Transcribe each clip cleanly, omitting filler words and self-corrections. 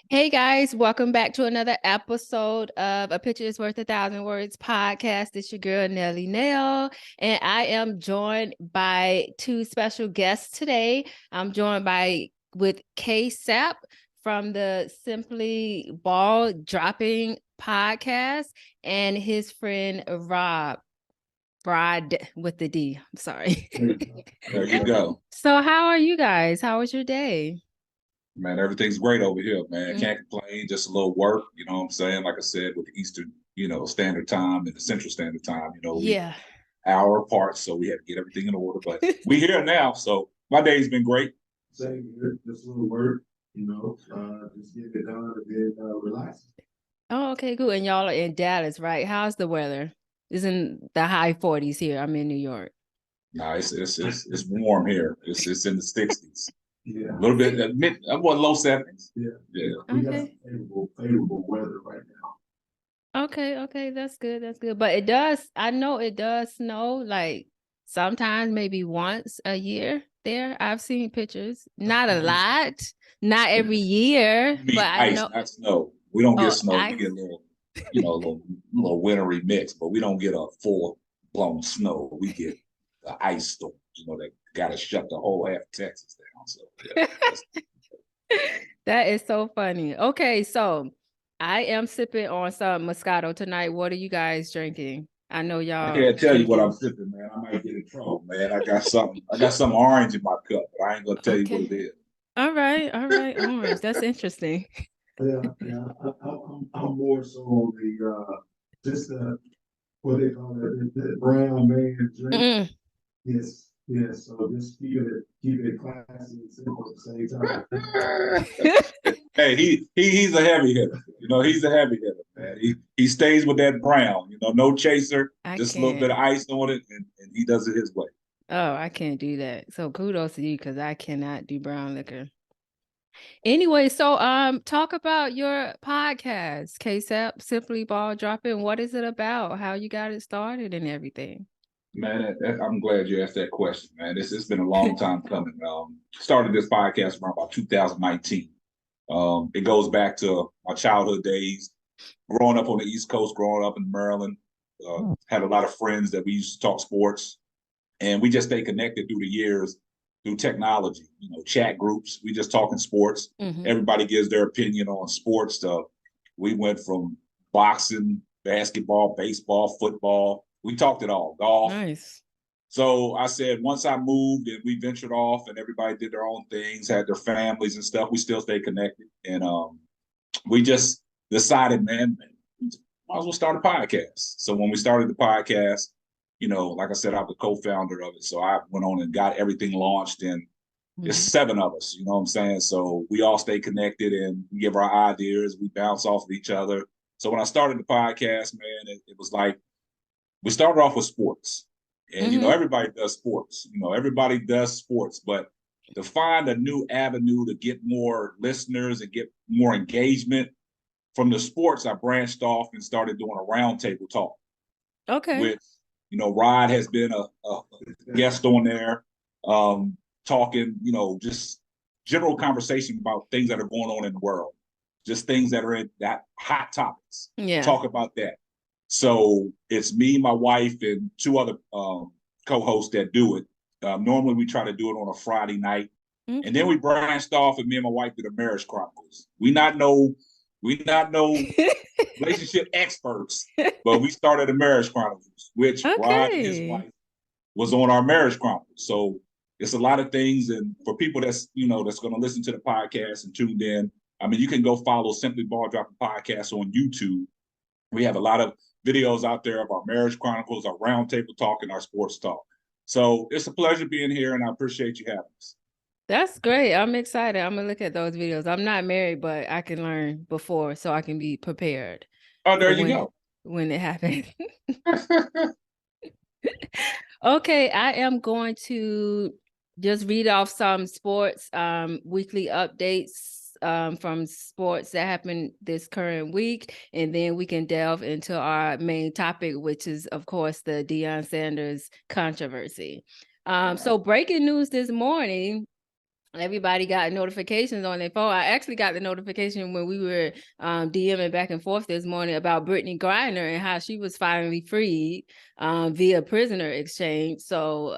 Hey guys, welcome back to another episode of A Picture is Worth 1,000 Words podcast. It's your girl Nelly Nail, and I am joined by two special guests today. I'm joined with K Sap from the Simply Ball Dropping podcast, and his friend Rod with the D. I'm sorry. There you go. So how are you guys? How was your day? Man, everything's great over here, man. Can't complain. Just a little work, you know what I'm saying? Like I said, with the Eastern, Standard Time and the Central Standard Time, we Yeah. hour apart, so we have to get everything in order. But we here now, so my day's been great. Same here, just a little work, just get it done and then relax. Oh, okay, good. And y'all are in Dallas, right? How's the weather? It's in the high 40s here. I'm in New York. Nah, it's warm here. It's in the 60s. Yeah. A little bit low 70s. Yeah. Yeah. We got Okay. favorable weather right now. Okay, that's good. That's good. But I know it does snow like sometimes maybe once a year there. I've seen pictures. Not a lot, not every year, You mean but I ice, know. not snow. We don't get Oh, snow. We get a little, a little wintry mix, but we don't get a full blown snow. We get the ice storms, that got to shut the whole half of Texas down. So yeah. That is so funny. Okay, so I am sipping on some Moscato tonight. What are you guys drinking? I know I y'all can't tell you what I'm drinking. sipping, man. I might get in trouble, man. I got some orange in my cup, but I ain't gonna tell you what it Okay. is. All right. Orange. That's interesting. Yeah. I'm more so on just what they call it, the brown man drink. Mm. Yes. So just keep it classy and simple at the same time. Hey, he's a heavy hitter. He's a heavy hitter, man. He stays with that brown. No chaser, I just a little bit can't. of ice on it, and he does it his way. Oh, I can't do that. So kudos to you because I cannot do brown liquor. Anyway, so talk about your podcast, KSAP, Simply Ball Dropping. What is it about? How you got it started and everything? Man, I'm glad you asked that question, man. It's been a long time coming. Started this podcast around about 2019. It goes back to my childhood days, growing up on the East Coast, growing up in Maryland. Had a lot of friends that we used to talk sports, and we just stay connected through the years through technology. Chat groups. We just talking sports. Mm-hmm. Everybody gives their opinion on sports stuff. We went from boxing, basketball, baseball, football. We talked it all, golf. Nice. So I said, once I moved and we ventured off and everybody did their own things, had their families and stuff, we still stayed connected. And we just decided, man, might as well start a podcast. So when we started the podcast, like I said, I'm the co-founder of it. So I went on and got everything launched, and it's 7 of us, you know what I'm saying? So we all stay connected and we give our ideas, we bounce off of each other. So when I started the podcast, man, it was like we started off with sports. And everybody does sports. Everybody does sports, but to find a new avenue to get more listeners and get more engagement from the sports, I branched off and started doing a roundtable talk. Okay. Which, Rod has been a guest on there, talking, just general conversation about things that are going on in the world, just things that are in that hot topics. Yeah. Talk about that. So it's me, my wife, and 2 other co-hosts that do it. Normally, we try to do it on a Friday night, and then we branched off, and me and my wife did the Marriage Chronicles. We not no relationship experts, but we started the Marriage Chronicles, which Rod and his wife was on our Marriage Chronicles. So it's a lot of things, and for people that's going to listen to the podcast and tuned in, I mean, you can go follow Simply Ball Dropping Podcast on YouTube. We have a lot of videos out there of our Marriage Chronicles, our roundtable talk, and our sports talk. So it's a pleasure being here, and I appreciate you having us. That's great. I'm excited. I'm gonna look at those videos. I'm not married, but I can learn before so I can be prepared. Oh, there you go. When it happens. Okay, I am going to just read off some sports weekly updates from sports that happened this current week, and then we can delve into our main topic, which is, of course, the Deion Sanders controversy. So breaking news this morning, everybody got notifications on their phone. I actually got the notification when we were DMing back and forth this morning about Brittany Griner and how she was finally freed via prisoner exchange. So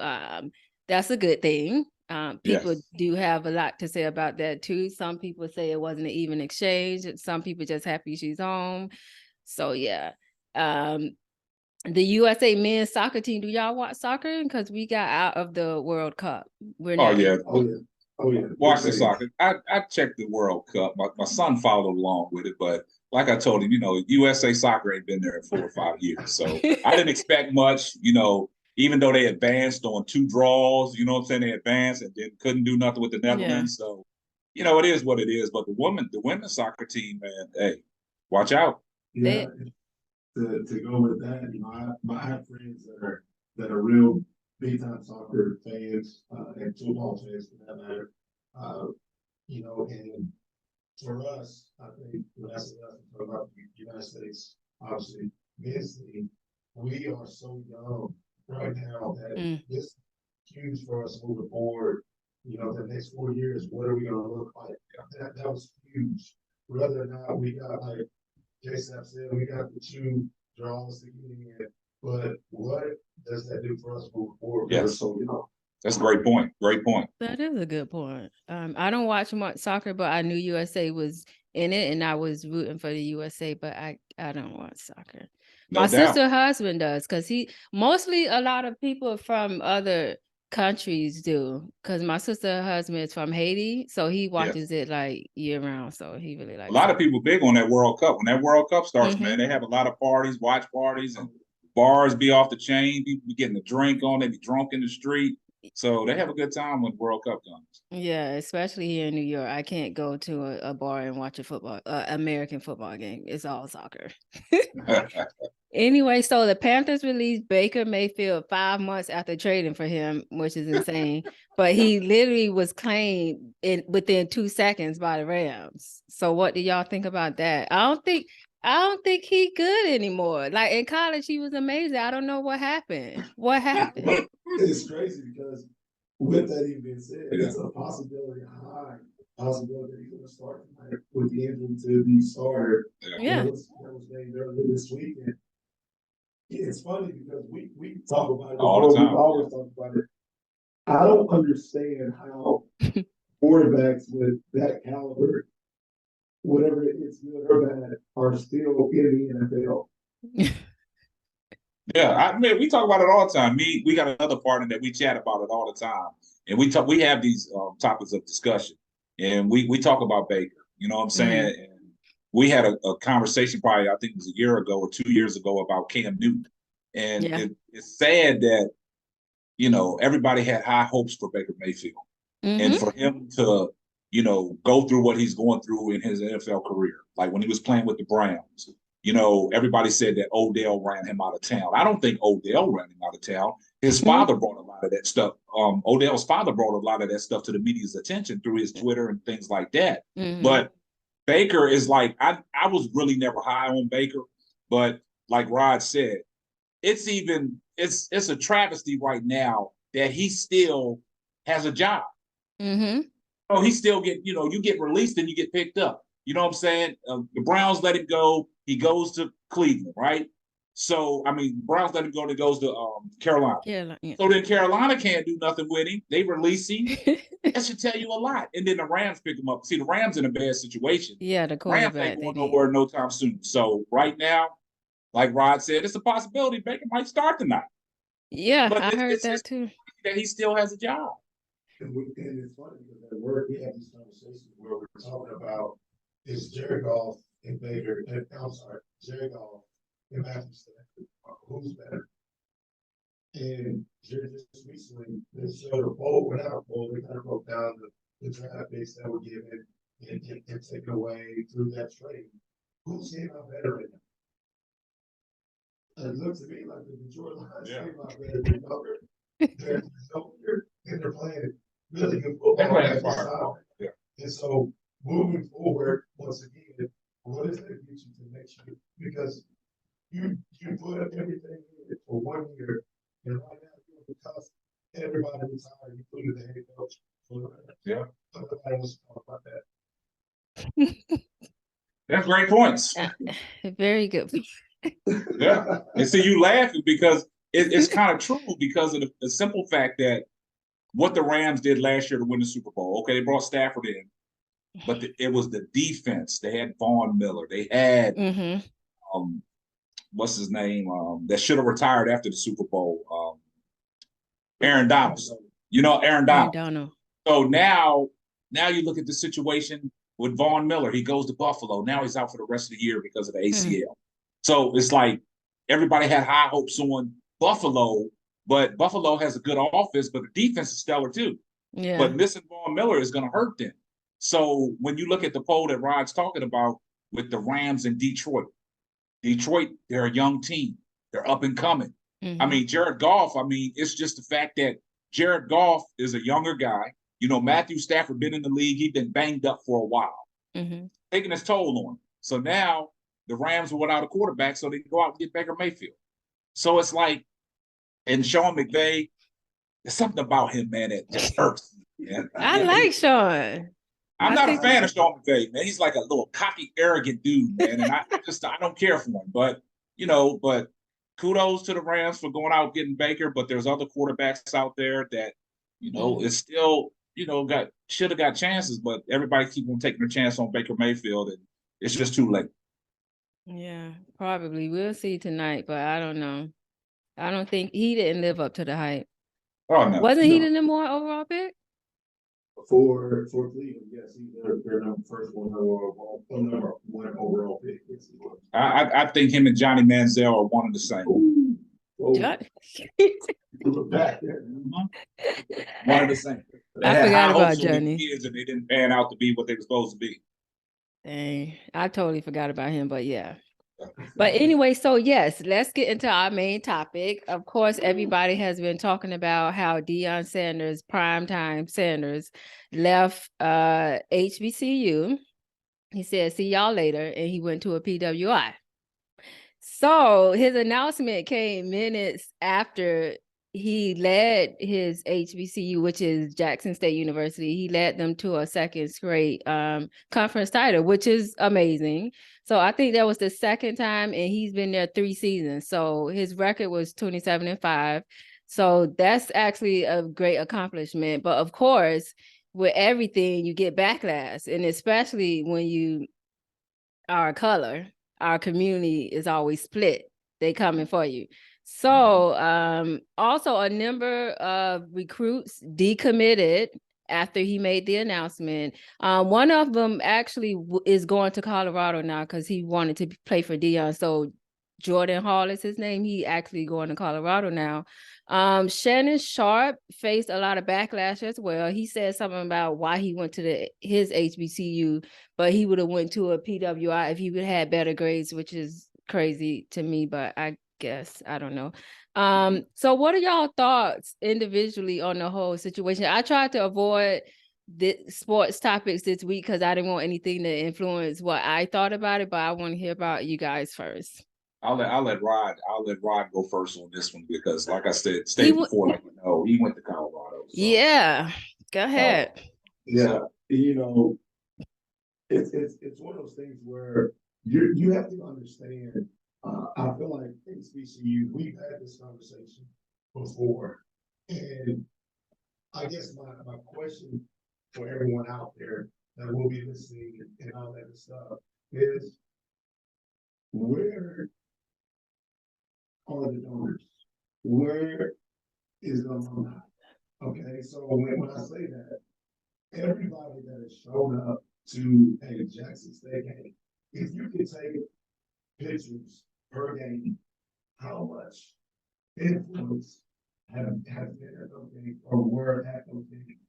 that's a good thing. People Yes. do have a lot to say about that too. Some people say it wasn't an even exchange. Some people just happy she's home. So yeah. The USA men's soccer team, do y'all watch soccer? Because we got out of the World Cup. We're Oh not yeah. Oh yeah. Oh yeah. Watch the soccer. I checked the World Cup. My son followed along with it, but like I told him, USA soccer ain't been there in 4 or 5 years. So I didn't expect much, even though they advanced on 2 draws, you know what I'm saying? They advanced and then couldn't do nothing with the Netherlands. Yeah. So, it is what it is. But the women's soccer team, man, hey, watch out. Yeah. To go with that, I have friends that are real big time soccer fans and football fans for that matter. And for us, I think when I say us, I'm talking about the United States, obviously, men's team, we are so young right now that this is huge for us moving forward. The next 4 years, what are we going to look like? That was huge. Whether or not we got, like Jason said, we got the 2 draws to get in, but what does that do for us moving forward? Yes. So, That's a great point. Great point. That is a good point. I don't watch much soccer, but I knew USA was in it, and I was rooting for the USA. But I don't watch soccer. No My doubt. sister husband does, because he mostly a lot of people from other countries do. Because my sister husband is from Haiti, so he watches it like year round. So he really likes. A lot of people big on that World Cup. When that World Cup starts, Mhm. man, they have a lot of parties, watch parties, and bars be off the chain. People be getting a drink on. They be drunk in the street. So they have a good time when World Cup comes. Yeah, especially here in New York. I can't go to a bar and watch American football game. It's all soccer. Anyway, so the Panthers released Baker Mayfield 5 months after trading for him, which is insane. But he literally was claimed within 2 seconds by the Rams. So what do y'all think about that? I don't think he good anymore. Like in college, he was amazing. I don't know what happened. What happened? It's crazy because with that even being said, it's a possibility, a high possibility that he's going to start tonight with the injury to the starter. Yeah. That was named earlier this week. And it's funny because we talk about it all the time. We've always talked about it. I don't understand how quarterbacks with that caliber, whatever it's good or bad, are still in the NFL. Yeah, I mean, we talk about it all the time. We got another partner that we chat about it all the time, and we have these topics of discussion, and we talk about Baker. You know what I'm saying? And we had a conversation probably I think it was a year ago or 2 years ago about Cam Newton, and it's sad that everybody had high hopes for Baker Mayfield, and for him to go through what he's going through in his NFL career, like when he was playing with the Browns. Everybody said that Odell ran him out of town. I don't think Odell ran him out of town. His father brought a lot of that stuff. Odell's father brought a lot of that stuff to the media's attention through his Twitter and things like that. But Baker is like, I was really never high on Baker, but like Rod said, it's a travesty right now that he still has a job. He still you get released and you get picked up. You know what I'm saying? The Browns let him go. He goes to Cleveland, right? So, I mean, Browns let him go and he goes to Carolina. So then Carolina can't do nothing with him. They release him. That should tell you a lot. And then the Rams pick him up. See, the Rams in a bad situation. Yeah, the Rams quarterback. ain't going nowhere no time soon. So right now, like Rod said, it's a possibility Baker might start tonight. Yeah, but I heard that too. That he still has a job. And it's funny because at work we have these conversations where we're talking about is Jared Goff and Baker. I'm sorry, Jared Goff and Matthew Stafford. Who's better? And just recently, they showed a poll, without a poll, they kind of broke down the draft picks that were given and taken away through that trade. Who's came out better right now? It looks to me like the Detroit Lions came out better than younger. They're younger and they're playing really good football. And so moving forward, once again, what does that get you to next year? Because you put up everything in for 1 year, and right now because everybody retired, including the head coach. Nobody wants to talk about that. That's great points. Very good. Yeah. And see, you laughing because it's kind of true because of the simple fact that what the Rams did last year to win the Super Bowl. Okay, they brought Stafford in, but it was the defense. They had Von Miller. They had what's his name? That should have retired after the Super Bowl. Aaron Donald. You know, Aaron Donald. So now you look at the situation with Von Miller. He goes to Buffalo. Now he's out for the rest of the year because of the ACL. So it's like everybody had high hopes on Buffalo, but Buffalo has a good offense, but the defense is stellar too. Yeah. But missing Von Miller is going to hurt them. So when you look at the poll that Rod's talking about with the Rams in Detroit, they're a young team. They're up and coming. I mean, Jared Goff, it's just the fact that Jared Goff is a younger guy. You know, Matthew Stafford been in the league. He's been banged up for a while, taking his toll on him. So now the Rams are without a quarterback, so they can go out and get Baker Mayfield. So it's like, and Sean McVay, there's something about him, man, that just irks me, man. I like Sean. I'm not a fan of Sean McVay, man. He's like a little cocky, arrogant dude, man. And I don't care for him. But, but kudos to the Rams for going out getting Baker. But there's other quarterbacks out there that, is still, should have got chances. But everybody keep on taking their chance on Baker Mayfield. And it's just too late. Yeah, probably. We'll see tonight, but I don't know. I don't think he didn't live up to the hype. Oh, no. Wasn't he the number one overall pick? For Cleveland, yes, he's their first number one overall pick. Yes, I think him and Johnny Manziel are one and the same. Look back there. One and the same. I forgot about Johnny. Kids and they didn't pan out to be what they were supposed to be. Dang, I totally forgot about him, but yeah. But anyway, so yes, let's get into our main topic. Of course, everybody has been talking about how Deion Sanders, primetime Sanders, left HBCU. He said, "See y'all later," and he went to a PWI. So his announcement came minutes after he led his HBCU, which is Jackson State University. He led them to a second straight conference title, which is amazing. So I think that was the second time, and he's been there 3 seasons. So his record was 27-5. So that's actually a great accomplishment. But of course, with everything, you get backlash, and especially when you are a color, our community is always split. They coming for you. So also a number of recruits decommitted after he made the announcement. One of them actually is going to Colorado now because he wanted to play for Deion. So Jordan Hall is his name. He actually going to Colorado now. Shannon Sharp faced a lot of backlash as well. He said something about why he went to his HBCU, but he would have went to a PWI if he would have had better grades, which is crazy to me, but I guess I don't know. So what are y'all thoughts individually on the whole situation? I tried to avoid the sports topics this week because I didn't want anything to influence what I thought about it, but I want to hear about you guys first. I'll let Rod go first on this one because, like I said, before, he went to Colorado. So. Yeah, go ahead. Yeah, it's one of those things where you have to understand. I feel like HBCU, we've had this conversation before, and I guess my question for everyone out there that will be listening and all that stuff is, where are the donors? Where is the alumni? Okay, so when I say that, everybody that has shown up to a Jackson State game, if you could take pictures per game, how much influence has been at those games or were at those games?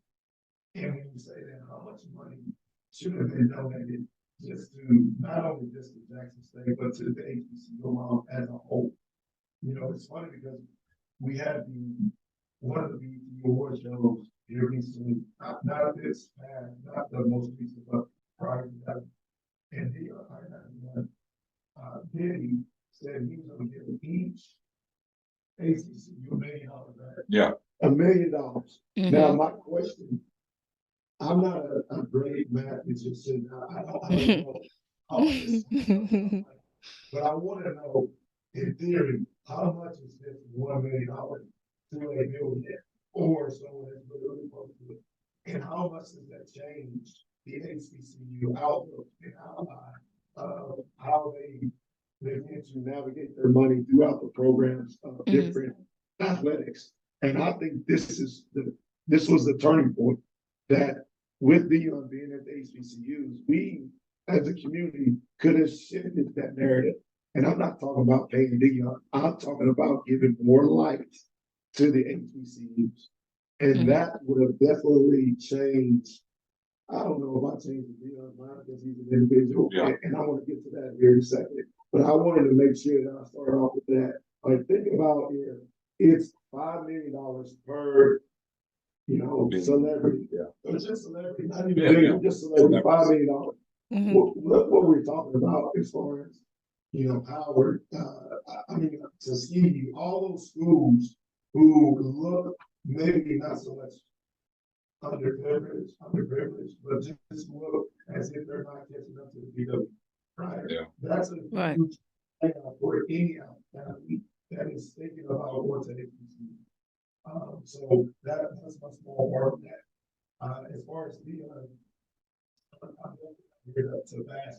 And when you say that, how much money should have been donated just to not only just to Jackson State, but to the HBCU as a whole? It's funny because we had one of the BET award shows here recently, not this past, not the most recent, but prior to that. And Diddy said he was going to give each HBCU $1 million back. Yeah. $1 million. Now, my question, I'm not a great math magician. I don't know all this stuff, but I want to know, in theory, how much is this $1 million to a billionaire or someone that's really close to it? And how much does that change the HBCU outlook and how they begin to navigate their money throughout the programs of different athletics? And I think this was the turning point that with Dion being at the HBCUs, we as a community could have shifted that narrative. And I'm not talking about paying Dion. I'm talking about giving more light to the HBCUs. And that would have definitely changed. I don't know if I changed Dion's mind because he's an individual. Yeah. And I want to get to that here in a second. But I wanted to make sure that I start off with that. Like, think about it. It's $5 million per, celebrity. Yeah. It's just celebrity, not even just celebrity, $5 million. What we're talking about as far as, Howard, to see all those schools who look maybe not so much underprivileged, but just look as if they're not catching up to the BW. Right. Yeah. That's a huge thing for any athlete that is thinking about going to HBCU. So that's my small part of that. As far as I'm here to bash,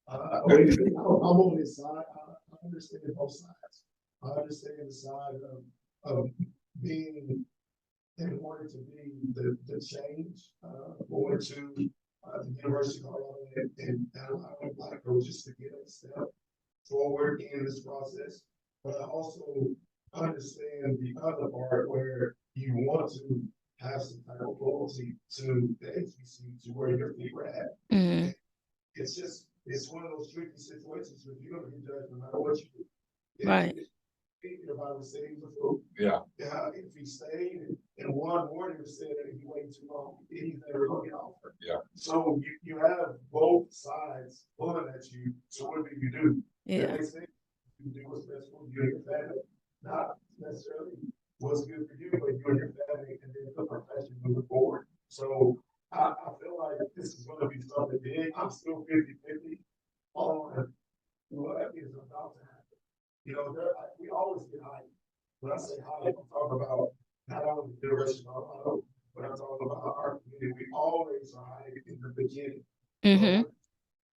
I'm on his side. I understand both sides. I understand the side of being in order to be the change, going to the University of Colorado and allowing Black coaches to get a step forward in this process. But I also understand the other part where you want to have some type of loyalty to the HBC, to where your feet were at. It's one of those tricky situations where you're going to be judged no matter what you do. Right. Everybody was saying he was a fool. Yeah. If he stayed and one more, they said that he waited too long, he's never going to get offered. Yeah. So you have both sides pulling at you. So what do you do? Yeah. And they say you do what's best for you and your family, not necessarily what's good for you, but you and your family, and then the profession moving forward. So I feel like this is going to be something big. I'm still 50-50 on what is about to happen. We always get hyped. When I say hype, I'm talking about not only the University of Colorado, but I'm talking about our community. We always are hyped in the beginning.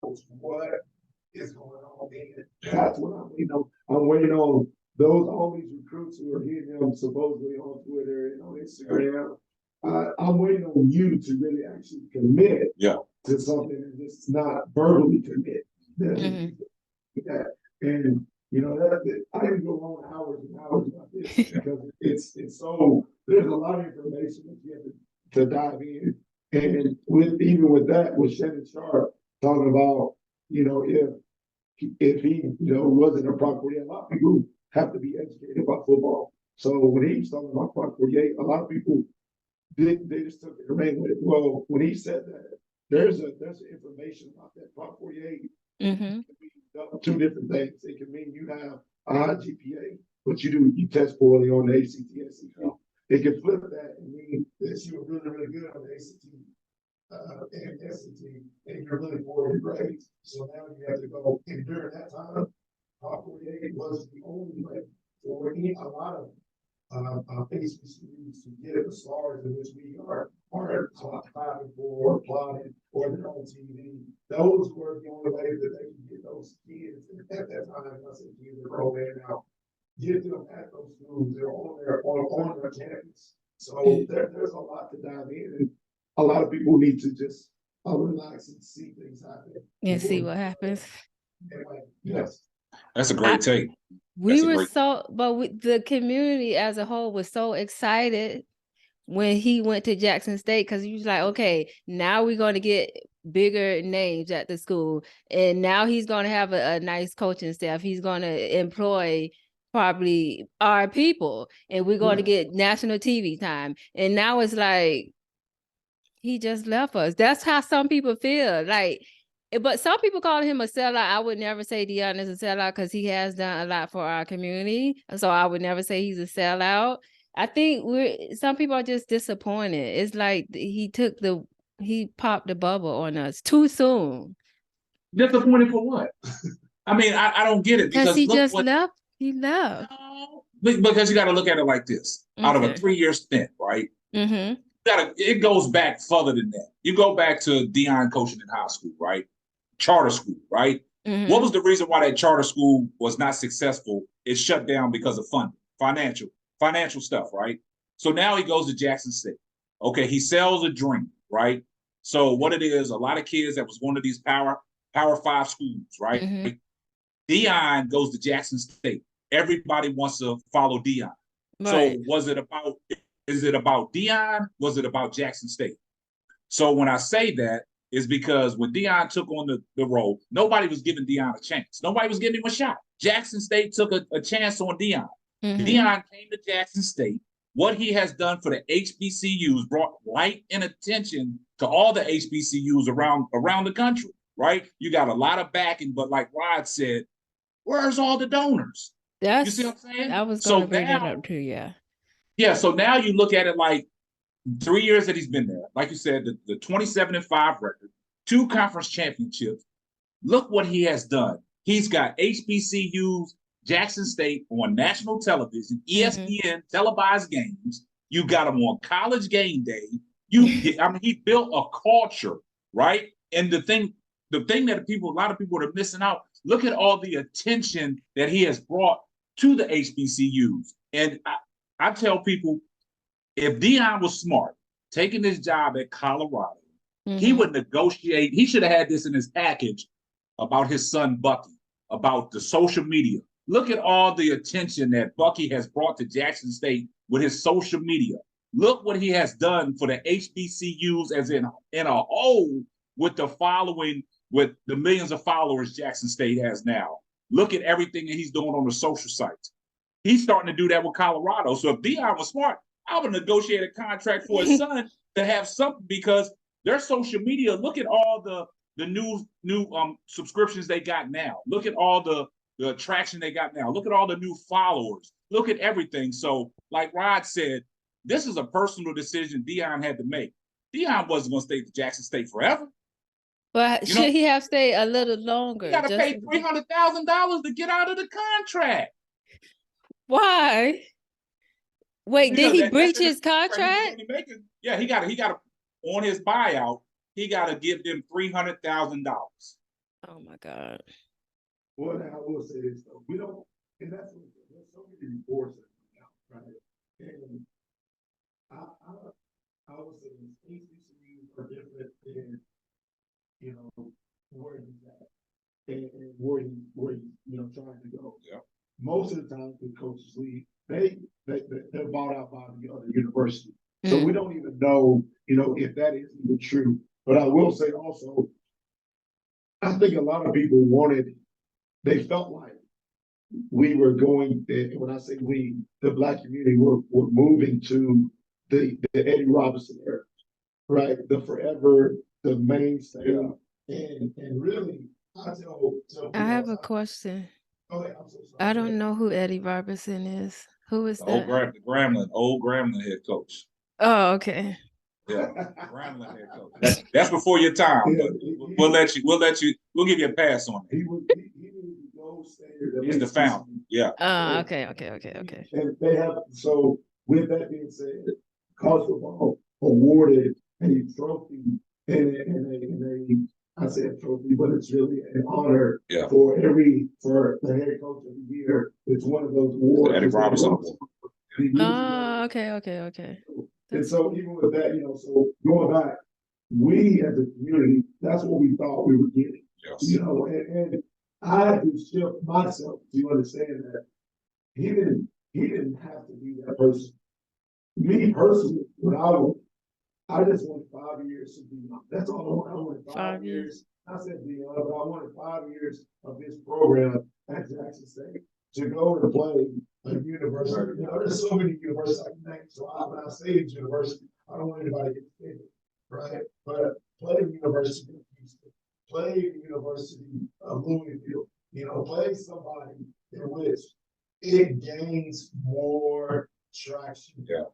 What is going on in? That's what I'm waiting on. I'm waiting on all these recruits who are hitting them supposedly on Twitter and on Instagram. I'm waiting on you to really actually commit to something and just not verbally commit. And I can go on hours and hours about this because it's so, there's a lot of information that you have to dive in. And even with that, with Shannon Sharp talking about, if he wasn't a Prop 48, a lot of people have to be educated about football. So when he's talking about Prop 48, a lot of people they just took it and ran with it. Well, when he said that, there's information about that Prop 48. Two different things. It can mean you have a high GPA, but you test poorly on the ACT, SAT. It can flip that and mean that you were really, really good on the ACT and SAT, and you're really poor in your grades. So now you have to go. And during that time, Prop 48 was the only way for a lot of HBCUs to get the stars in which we are 5 and 4 plotted or they're on TV. Those were the only way that they could get those kids at that time. I said kids are grown men now. Get them at those schools. They're on their campus. So there's a lot to dive in, and a lot of people need to just relax and see things happen and see what happens. Anyway, yes. That's a great take. The community as a whole was so excited when he went to Jackson State because he was like, okay, now we're going to get bigger names at the school, and now he's going to have a nice coaching staff. He's going to employ probably our people, and we're going to get national TV time. And now it's like he just left us. That's how some people feel. But some people call him a sellout. I would never say Dion is a sellout because he has done a lot for our community. So I would never say he's a sellout. I think some people are just disappointed. It's like he took the he popped the bubble on us too soon. Disappointed for what? I mean, I don't get it Because because he look just what left. He left. because you got to look at it like this. Out of a Okay. 3-year stint, right? Mm-hmm. It goes back further than that. You go back to Deion coaching in high school, right? Charter school, right? Mm-hmm. What was the reason why that charter school was not successful? It shut down because of funding, financial stuff, right? So now he goes to Jackson State. Okay, he sells a dream, right? So what it is, a lot of kids that was one of these power 5 schools, right? Mm-hmm. Deion goes to Jackson State. Everybody wants to follow Deion. Right. So is it about Deion? Was it about Jackson State? So when I say that is because when Deion took on the role, nobody was giving Deion a chance. Nobody was giving him a shot. Jackson State took a chance on Deion. Mm-hmm. Deion came to Jackson State. What he has done for the HBCUs brought light and attention to all the HBCUs around the country, right? You got a lot of backing, but like Rod said, where's all the donors? You see what I'm saying? I was going to bring that up too, yeah. Yeah, so now you look at it like 3 years that he's been there. Like you said, the 27-5 record, 2 conference championships. Look what he has done. He's got HBCUs, Jackson State on national television, ESPN televised games. You got him on College Game Day. He built a culture, right? And the thing that a lot of people are missing out. Look at all the attention that he has brought to the HBCUs. And I tell people, if Deion was smart, taking this job at Colorado, he would negotiate. He should have had this in his package about his son Bucky, about the social media. Look at all the attention that Bucky has brought to Jackson State with his social media. Look what he has done for the HBCUs as in a whole with the following, with the millions of followers Jackson State has now. Look at everything that he's doing on the social sites. He's starting to do that with Colorado. So if Deion was smart, I would negotiate a contract for his son to have something because their social media. Look at all the new subscriptions they got now. Look at all the attraction they got now. Look at all the new followers. Look at everything. So, like Rod said, this is a personal decision Deion had to make. Deion wasn't going to stay at Jackson State forever. But should he have stayed a little longer? He got to pay $300,000 to get out of the contract. Why? Wait, did he breach his contract? Yeah, he got to on his buyout. He got to give them $300,000. Oh my God. Well, now I will say this though, we don't, and that's what there's so many reports that come out, right? And I would say HBCUs are different than where he's at and where he's trying to go. Yeah. Most of the time, when coaches leave, they're bought out by the other university. So we don't even know, if that is even true. But I will say also, I think a lot of people they felt like we were going, and when I say we, the Black community were moving to the Eddie Robinson era, right? The forever, the mainstay. And really, I have a question. I'm so sorry. I don't know who Eddie Robinson is. Who is that? Old Grambling head coach. Oh, okay. Yeah, Grambling head coach. That's before your time, but we'll give you a pass on it. He was the gold standard. He's the founder. Yeah. Okay. And they have, so with that being said, college football awarded a trophy and I say a trophy, but it's really an honor for the head coach of the year. It's one of those awards. Eddie Robinson. Okay. And so even with that, so going back, we as a community, that's what we thought we were getting. Yes. And I had to shift myself to understand that he didn't have to be that person. Me personally, I just wanted 5 years to be. That's all I wanted. I wanted 5 years. I said beyond, but I wanted 5 years of this program at Jackson State to go and play a university. There's so many universities I can name. So when I say it's university, I don't want anybody to get offended, right? But play University of Houston, play University of Louisville, play somebody in which it gains more traction to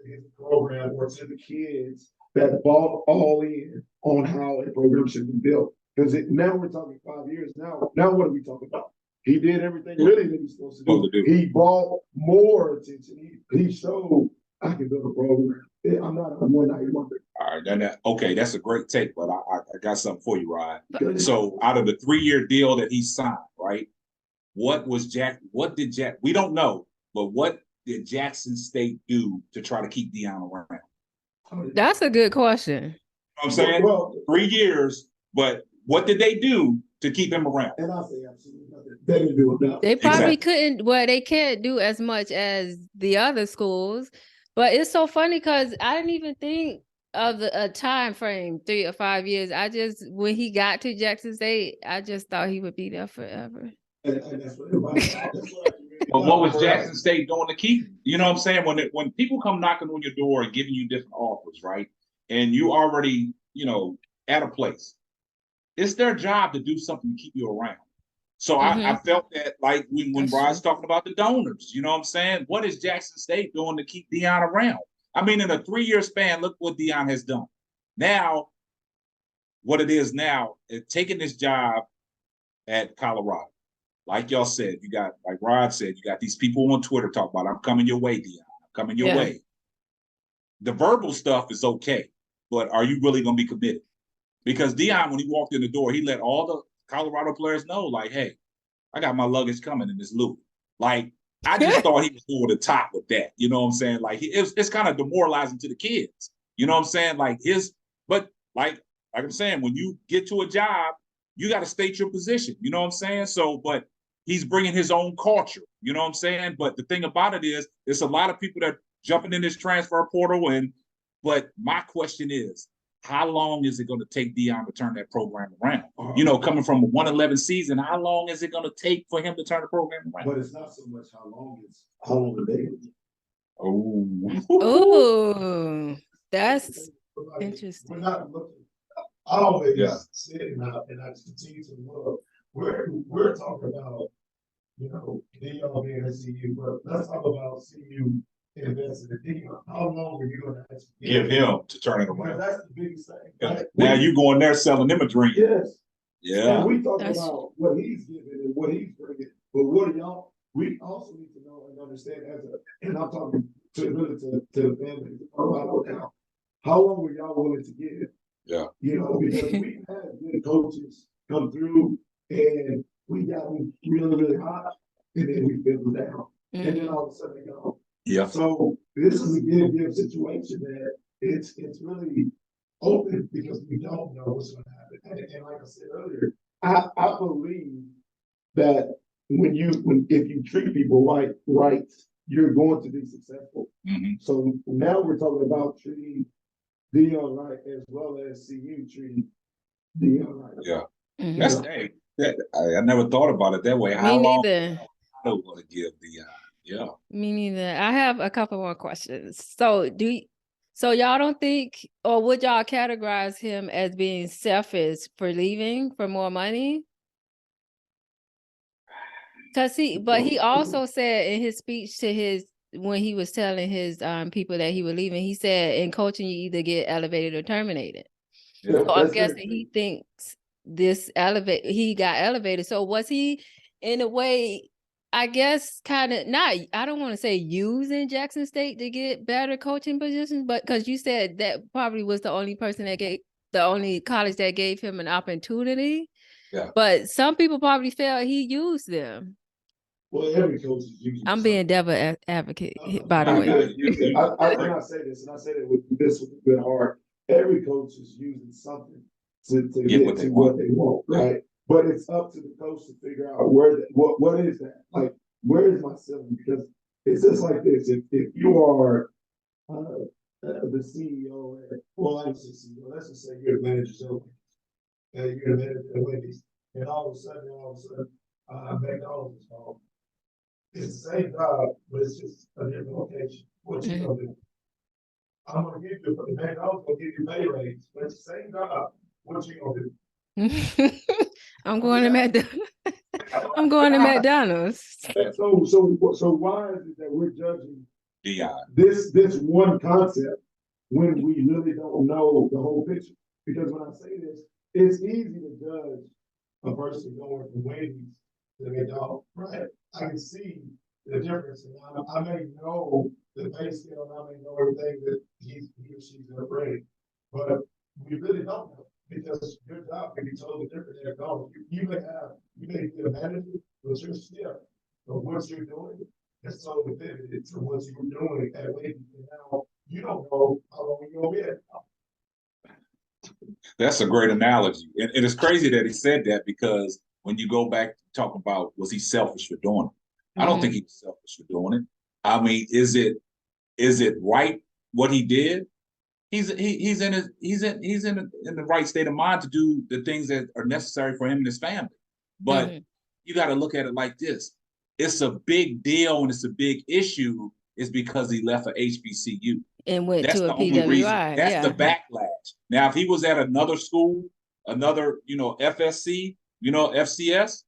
his program or to the kids that bought all in on how a program should be built. Because now we're talking 5 years now. Now what are we talking about? He did everything really that he's supposed to do. He brought more attention. He showed I can build a program. I'm not a one-night wonder. All right, okay, that's a great take, but I got something for you, Rod. So out of the 3-year deal that he signed, right? What did Jack? We don't know, but what did Jackson State do to try to keep Deion around? That's a good question. You know what I'm saying? Well, 3 years, but what did they do to keep him around? And I say absolutely nothing. They didn't do enough. They probably couldn't. Well, they can't do as much as the other schools. But it's so funny because I didn't even think of a time frame, 3 or 5 years. When he got to Jackson State, I just thought he would be there forever. And that's what But what was Jackson State doing to keep him? You know what I'm saying? When people come knocking on your door and giving you different offers, right? And you already, at a place, it's their job to do something to keep you around. So I felt that like when Rod's talking about the donors, you know what I'm saying? What is Jackson State doing to keep Deion around? I mean, in a 3-year span, look what Deion has done. Now, what it is now is taking this job at Colorado. Like y'all said, like Rod said, you got these people on Twitter talk about, I'm coming your way, Deion. I'm coming your way. The verbal stuff is okay, but are you really going to be committed? Because Deion, when he walked in the door, he let all the Colorado players know, like, hey, I got my luggage coming in this Louis. Like, I just thought he was over the top with that. You know what I'm saying? Like, it's kind of demoralizing to the kids. You know what I'm saying? But I'm saying, when you get to a job, you got to state your position. You know what I'm saying? So, but he's bringing his own culture. You know what I'm saying? But the thing about it is, there's a lot of people that are jumping in this transfer portal. But my question is, how long is it going to take Deion to turn that program around? Coming from a 1-11 season, how long is it going to take for him to turn the program around? But it's not so much how long the day is. Oh, that's interesting. We're not looking. I always sit and I continue to look. We're talking about, Deion being at CU, but let's talk about CU invested in Deion. How long are you going to actually give him to turn it around? That's the biggest thing. Right? Now you going there selling them a dream. Yes. Yeah. And we talk about what he's giving and what he's bringing, but what are y'all? We also need to know and understand and I'm talking to the family now. How long were y'all willing to give? Yeah. Because we had good coaches come through and we got them really, really hot, and then we fizzled down. And then all of a sudden they go. Yeah. So this is a give situation that it's really open because we don't know what's going to happen. And like I said earlier, I believe that if you treat people right, you're going to be successful. Mm-hmm. So now we're talking about treating Deion right as well as CU treating Deion right. Yeah. Mm-hmm. I never thought about it that way. How long I don't want to give Deion. Yeah. Me neither. I have a couple more questions. So y'all don't think, or would y'all categorize him as being selfish for leaving for more money? But he also said in his speech when he was telling his people that he was leaving, he said, in coaching, you either get elevated or terminated. Yeah, so I'm guessing he thinks he got elevated. So was he, in a way, I guess, kind of I don't want to say using Jackson State to get better coaching positions, but because you said that probably was the only college that gave him an opportunity. Yeah. But some people probably felt he used them. Well, every coach is using. I'm being devil advocate, by the way. I say this, and I say that with a good heart. Every coach is using something to get to what they want, right? But it's up to the coach to figure out what is that? Like, where is my ceiling? Because it's just like this. If you are the CEO, I'm the CEO. Let's just say you're the manager of you're the manager at Wendy's, and all of a sudden, McDonald's is called. It's the same job, but it's just a different location. What you gonna do? I'm gonna give you, the McDonald's gonna give you pay raise, but it's the same job. What you gonna do? I'm going to McDonald's. I'm going to McDonald's. So why is it that we're judging Deion this one concept when we really don't know the whole picture. Because when I say this, it's easy to judge a person going from Wendy's to McDonald's, right? I can see the difference. And I may know the pay scale and I may know everything that he or she's gonna bring, but we really don't know because your job can be totally different than McDonald's. You may be a manager, but you're still, but what you're doing is totally pivoted to what you were doing at Wendy's. And now you don't know how long you're gonna be at. That's a great analogy. And it's crazy that he said that because when you go back to talk about was he selfish for doing it? I don't think he was selfish for doing it. I mean, is it right what he did? He's in the right state of mind to do the things that are necessary for him and his family. But you got to look at it like this. It's a big deal and it's a big issue is because he left for HBCU. And went That's to the a only reason. PWI. That's the backlash. Now, if he was at another school, another, FSC, FCS,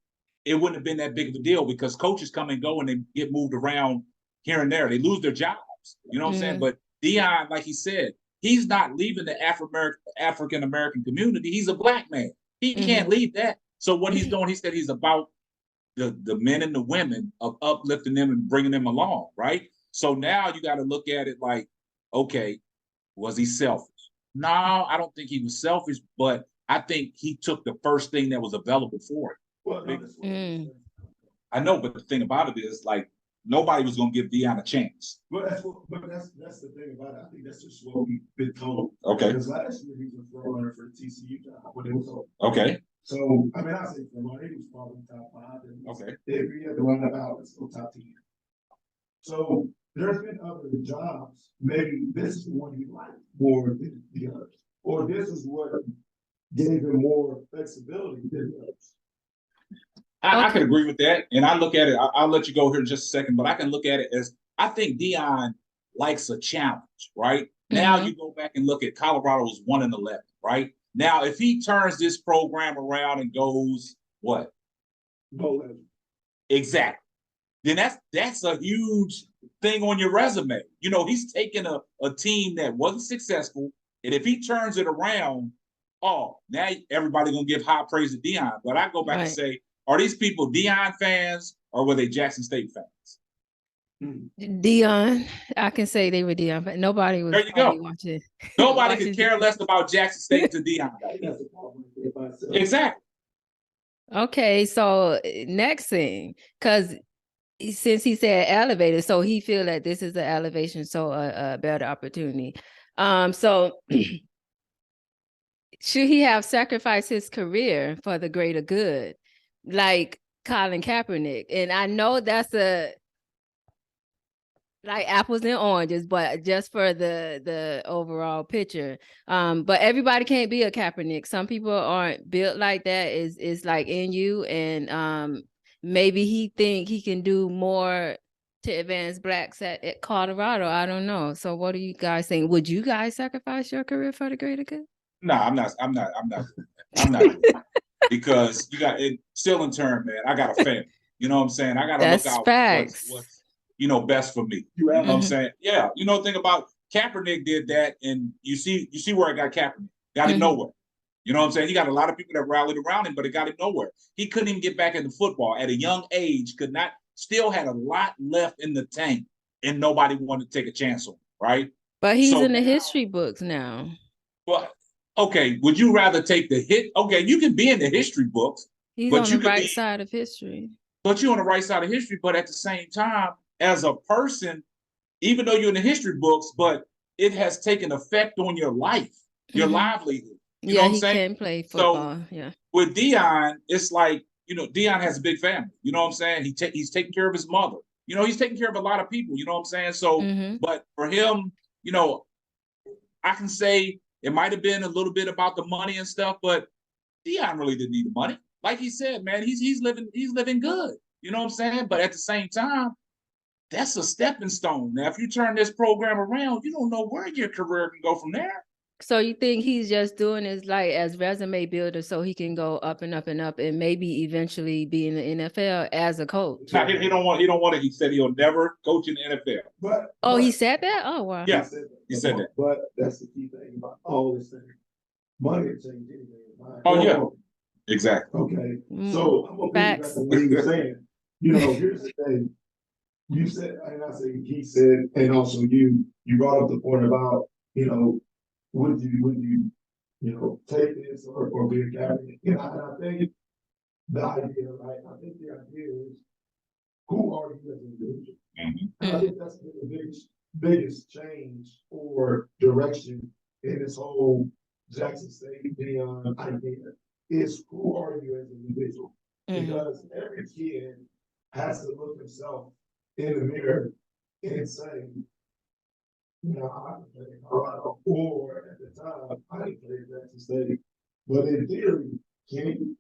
it wouldn't have been that big of a deal because coaches come and go and they get moved around here and there. They lose their jobs. You know what I'm saying? But Deion, like he said, he's not leaving the African American community. He's a black man. He can't leave that. So what he's doing, he said he's about the men and the women of uplifting them and bringing them along, right? So now you got to look at it like, okay, was he selfish? No, I don't think he was selfish, but I think he took the first thing that was available for him. Well, I know, but the thing about it is, like, nobody was going to give Deion a chance. But that's the thing about it. I think that's just what we've been told. Okay. Because last year he was a front runner for the TCU job when it was over. Okay. So I mean, I say front runner, he was probably top 5. And okay. If he had to run about, let's go top 10. So there's been other jobs. Maybe this is the one he liked more than the others, or this is what gave him more flexibility than the others. I can agree with that. And I look at it, I'll let you go here in just a second, but I can look at it as I think Deion likes a challenge, right? Now you go back and look at Colorado's 1-11, right? Now, if he turns this program around and goes, what? No. Exactly. Then that's a huge thing on your resume. He's taking a team that wasn't successful, and if he turns it around, now everybody's going to give high praise to Deion. But I go back and say, are these people Deion fans or were they Jackson State fans? Deion, I can say they were Deion fans. Nobody was watching. Nobody could care less about Jackson State to Deion. Exactly. Okay, so next thing, because since he said elevated, so he feel that this is an elevation, so a better opportunity. So should he have sacrificed his career for the greater good, like Colin Kaepernick? And I know that's like apples and oranges, but just for the overall picture. But everybody can't be a Kaepernick. Some people aren't built like that. Is like in you, and maybe he think he can do more to advance blacks at Colorado. I don't know. So what do you guys think? Would you guys sacrifice your career for the greater good? No, I'm not doing it. Because you got it still in turn, man. I got a family. You know what I'm saying? I gotta look out what's best for me. You know what I'm saying? Yeah. The thing about Kaepernick did that, and you see where it got Kaepernick. Got him nowhere. You know what I'm saying? He got a lot of people that rallied around him, but it got him nowhere. He couldn't even get back into football at a young age, still had a lot left in the tank, and nobody wanted to take a chance on him, right? But he's in the history books now. Well, okay, would you rather take the hit? Okay, you can be in the history books. He's on the right side of history. But you're on the right side of history, but at the same time, as a person, even though you're in the history books, but it has taken effect on your life, your livelihood. You know what I'm saying? He can play football. So, with Deion, it's like, Deion has a big family. You know what I'm saying? He's taking care of his mother. He's taking care of a lot of people. You know what I'm saying? So, but for him, I can say it might have been a little bit about the money and stuff, but Deion really didn't need the money. Like he said, man, he's living good. You know what I'm saying? But at the same time, that's a stepping stone. Now, if you turn this program around, you don't know where your career can go from there. So you think he's just doing this like as resume builder so he can go up and up and up and maybe eventually be in the NFL as a coach? Nah, he don't want it. He said he'll never coach in the NFL. He said that? Oh wow. Yeah, he said that. But that's the key thing about all this thing. Money changes anything. Oh yeah, exactly. Okay, so I'm gonna back to what he was saying. Here's the thing. You said, and I say he said, and also you brought up the point about, would you take this or be a captain? And I think the idea, right? I think the idea is, who are you as an individual? And I think that's the biggest change or direction in this whole Jackson State Dion idea is, who are you as an individual? Because every kid has to look himself in the mirror and say, I can play in Colorado, or at the time, I didn't play at Jackson State. But in theory, can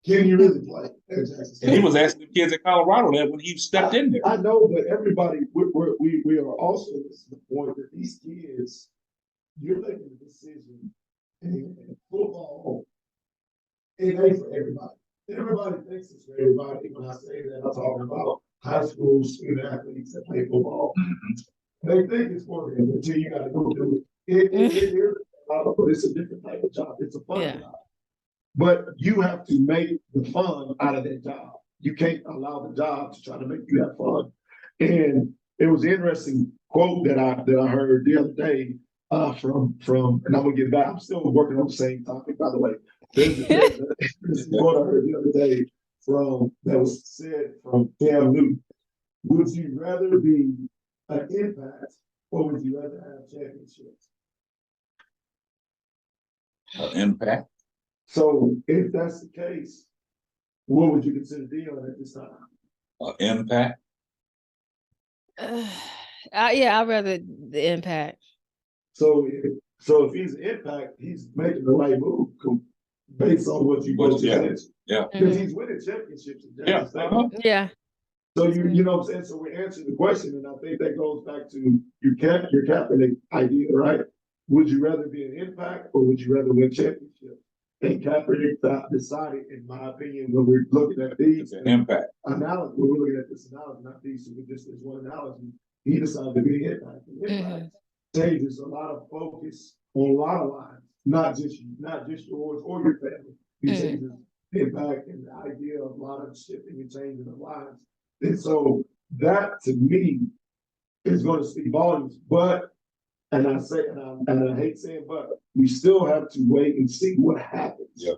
you really play at Jackson State? And he was asking the kids at Colorado that when he stepped in there. I know, but everybody, we are also, this is the point that these kids, you're making a decision in football, it ain't for everybody. Everybody thinks it's for everybody. When I say that, I'm talking about high school student athletes that play football. They think it's for them until you got to go do it. It's a different type of job. It's a fun job. But you have to make the fun out of that job. You can't allow the job to try to make you have fun. And it was an interesting quote that I heard the other day from, and I'm gonna get back. I'm still working on the same topic, by the way. There's a quote I heard the other day that was said from Cam Newton. Would you rather be an impact, or would you rather have championships? Impact. So if that's the case, what would you consider Dion at this time? Impact. I'd rather the impact. So if he's an impact, he's making the right move based on what you both said. Yeah. Because he's winning championships. Yeah. So you know what I'm saying? So we're answering the question, and I think that goes back to your Kaepernick idea, right? Would you rather be an impact, or would you rather win championships? And Kaepernick decided, in my opinion, when we're looking at these impact analogy, when we're looking at this analogy, not these, but just this one analogy, he decided to be an impact. Impact changes a lot of focus on a lot of lines, not just yours or your family. He changes impact and the idea of a lot of shifting and changing of lives. And so that, to me, is going to speak volumes. But, and I hate saying but, we still have to wait and see what happens. Yeah.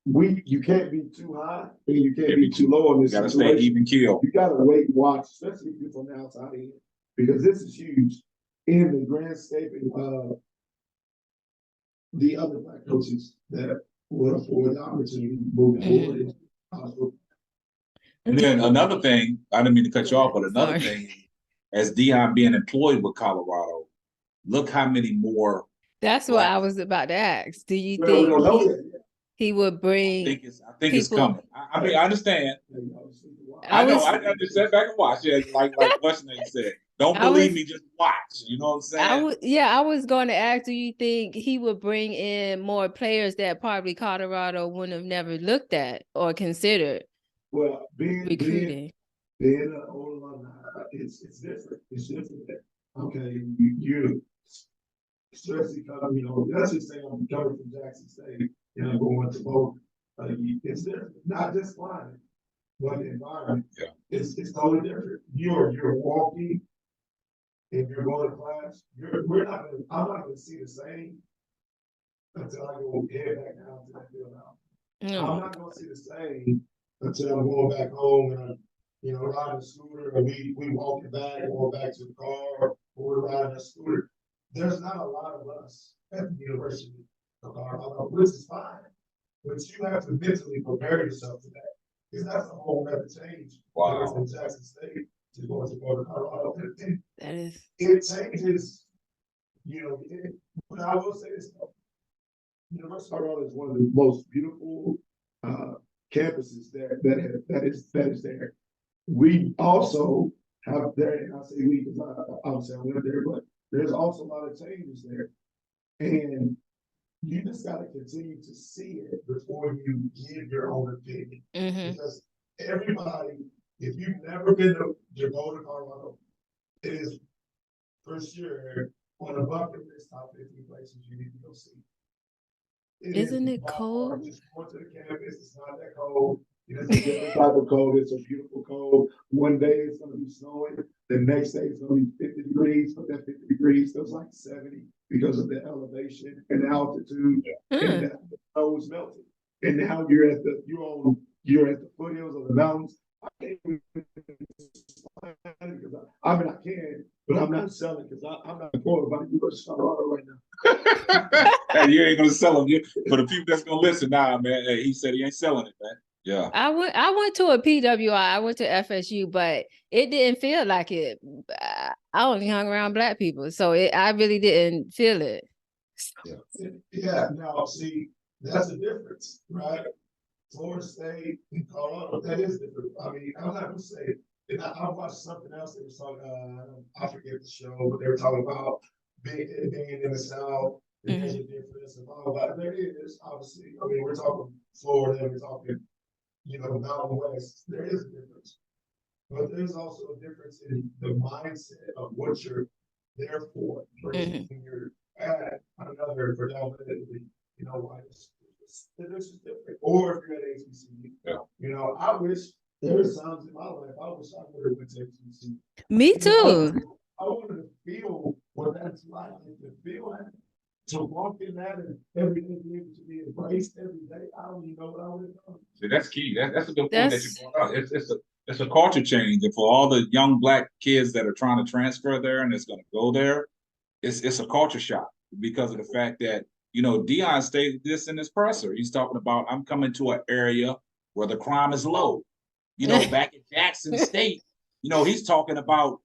You can't be too high and you can't be too low in this situation. You gotta stay even keel. You gotta wait and watch, especially if you're from the outside in, because this is huge in the grandscaping of the other Black coaches that will afford the opportunity moving forward. And then another thing, I didn't mean to cut you off, but another thing, as Dion being employed with Colorado, look how many more. That's what I was about to ask. Do you think he would bring? I think it's coming. I mean, I understand. I know. I just sat back and watched. Yeah, like what's name said. Don't believe me, just watch. You know what I'm saying? I was going to ask, do you think he would bring in more players that probably Colorado wouldn't have never looked at or considered? Well, recruiting. Being an old alumni, it's different. It's different. Okay, you especially coming, let's just say I'm coming from Jackson State and I'm going to both. It's different. Not just flying, but the environment. Yeah. It's totally different. You're walking. If you're going to class, I'm not gonna see the same until I go head back down to that field house. I'm not gonna see the same until I'm going back home and I'm, riding a scooter and we walking back, going back to the car, or we're riding a scooter. There's not a lot of us at the University of Colorado, which is fine, but you have to mentally prepare yourself for that, because that's a whole other change. Wow. From Jackson State to go to Colorado. That is. It changes, but I will say this, University of Colorado is one of the most beautiful campuses that is there. We also have there, and I say we because obviously I went there, but there's also a lot of changes there. And you just got to continue to see it before you give your own opinion. Because everybody, if you've never been to Boulder, Colorado, it is for sure on a bucket list top 50 places you need to go see. Isn't it cold? Just going to the campus, it's not that cold. It is a different type of cold. It's a beautiful cold. One day it's going to be snowing. The next day it's going to be 50 degrees, but that 50 degrees feels like 70 because of the elevation and the altitude. And the snow is melting. And now you're at the foothills of the mountains. I can't even because I mean I can, but I'm not selling because I'm not going about University of Colorado right now. Hey, you ain't gonna sell them. For the people that's gonna listen, nah, man. Hey, he said he ain't selling it, man. Yeah. I went to a PWI. I went to FSU, but it didn't feel like it. I only hung around Black people, so I really didn't feel it. Yeah. Now, see, that's the difference, right? Florida State and Colorado, that is different. I mean, I'm not gonna say it. And I watched something else that was talking. I forget the show, but they were talking about being in the South. There's a difference and all that. There is obviously. I mean, we're talking Florida, we're talking, Mountain West. There is a difference, but there's also a difference in the mindset of what you're there for. When you're at another predominantly, white. This is different. Or if you're at HBC, I wish there were times in my life I wish I would have went to HBC. Me too. I wanted to feel what that's like, to feel that, to walk in that and everything be able to be embraced every day. I don't even know what I would have done. See, that's key. That's a good point that you brought up. It's a culture change, and for all the young Black kids that are trying to transfer there and it's going to go there, it's a culture shock because of the fact that Deion stated this in his presser. He's talking about, I'm coming to an area where the crime is low. Back at Jackson State, he's talking about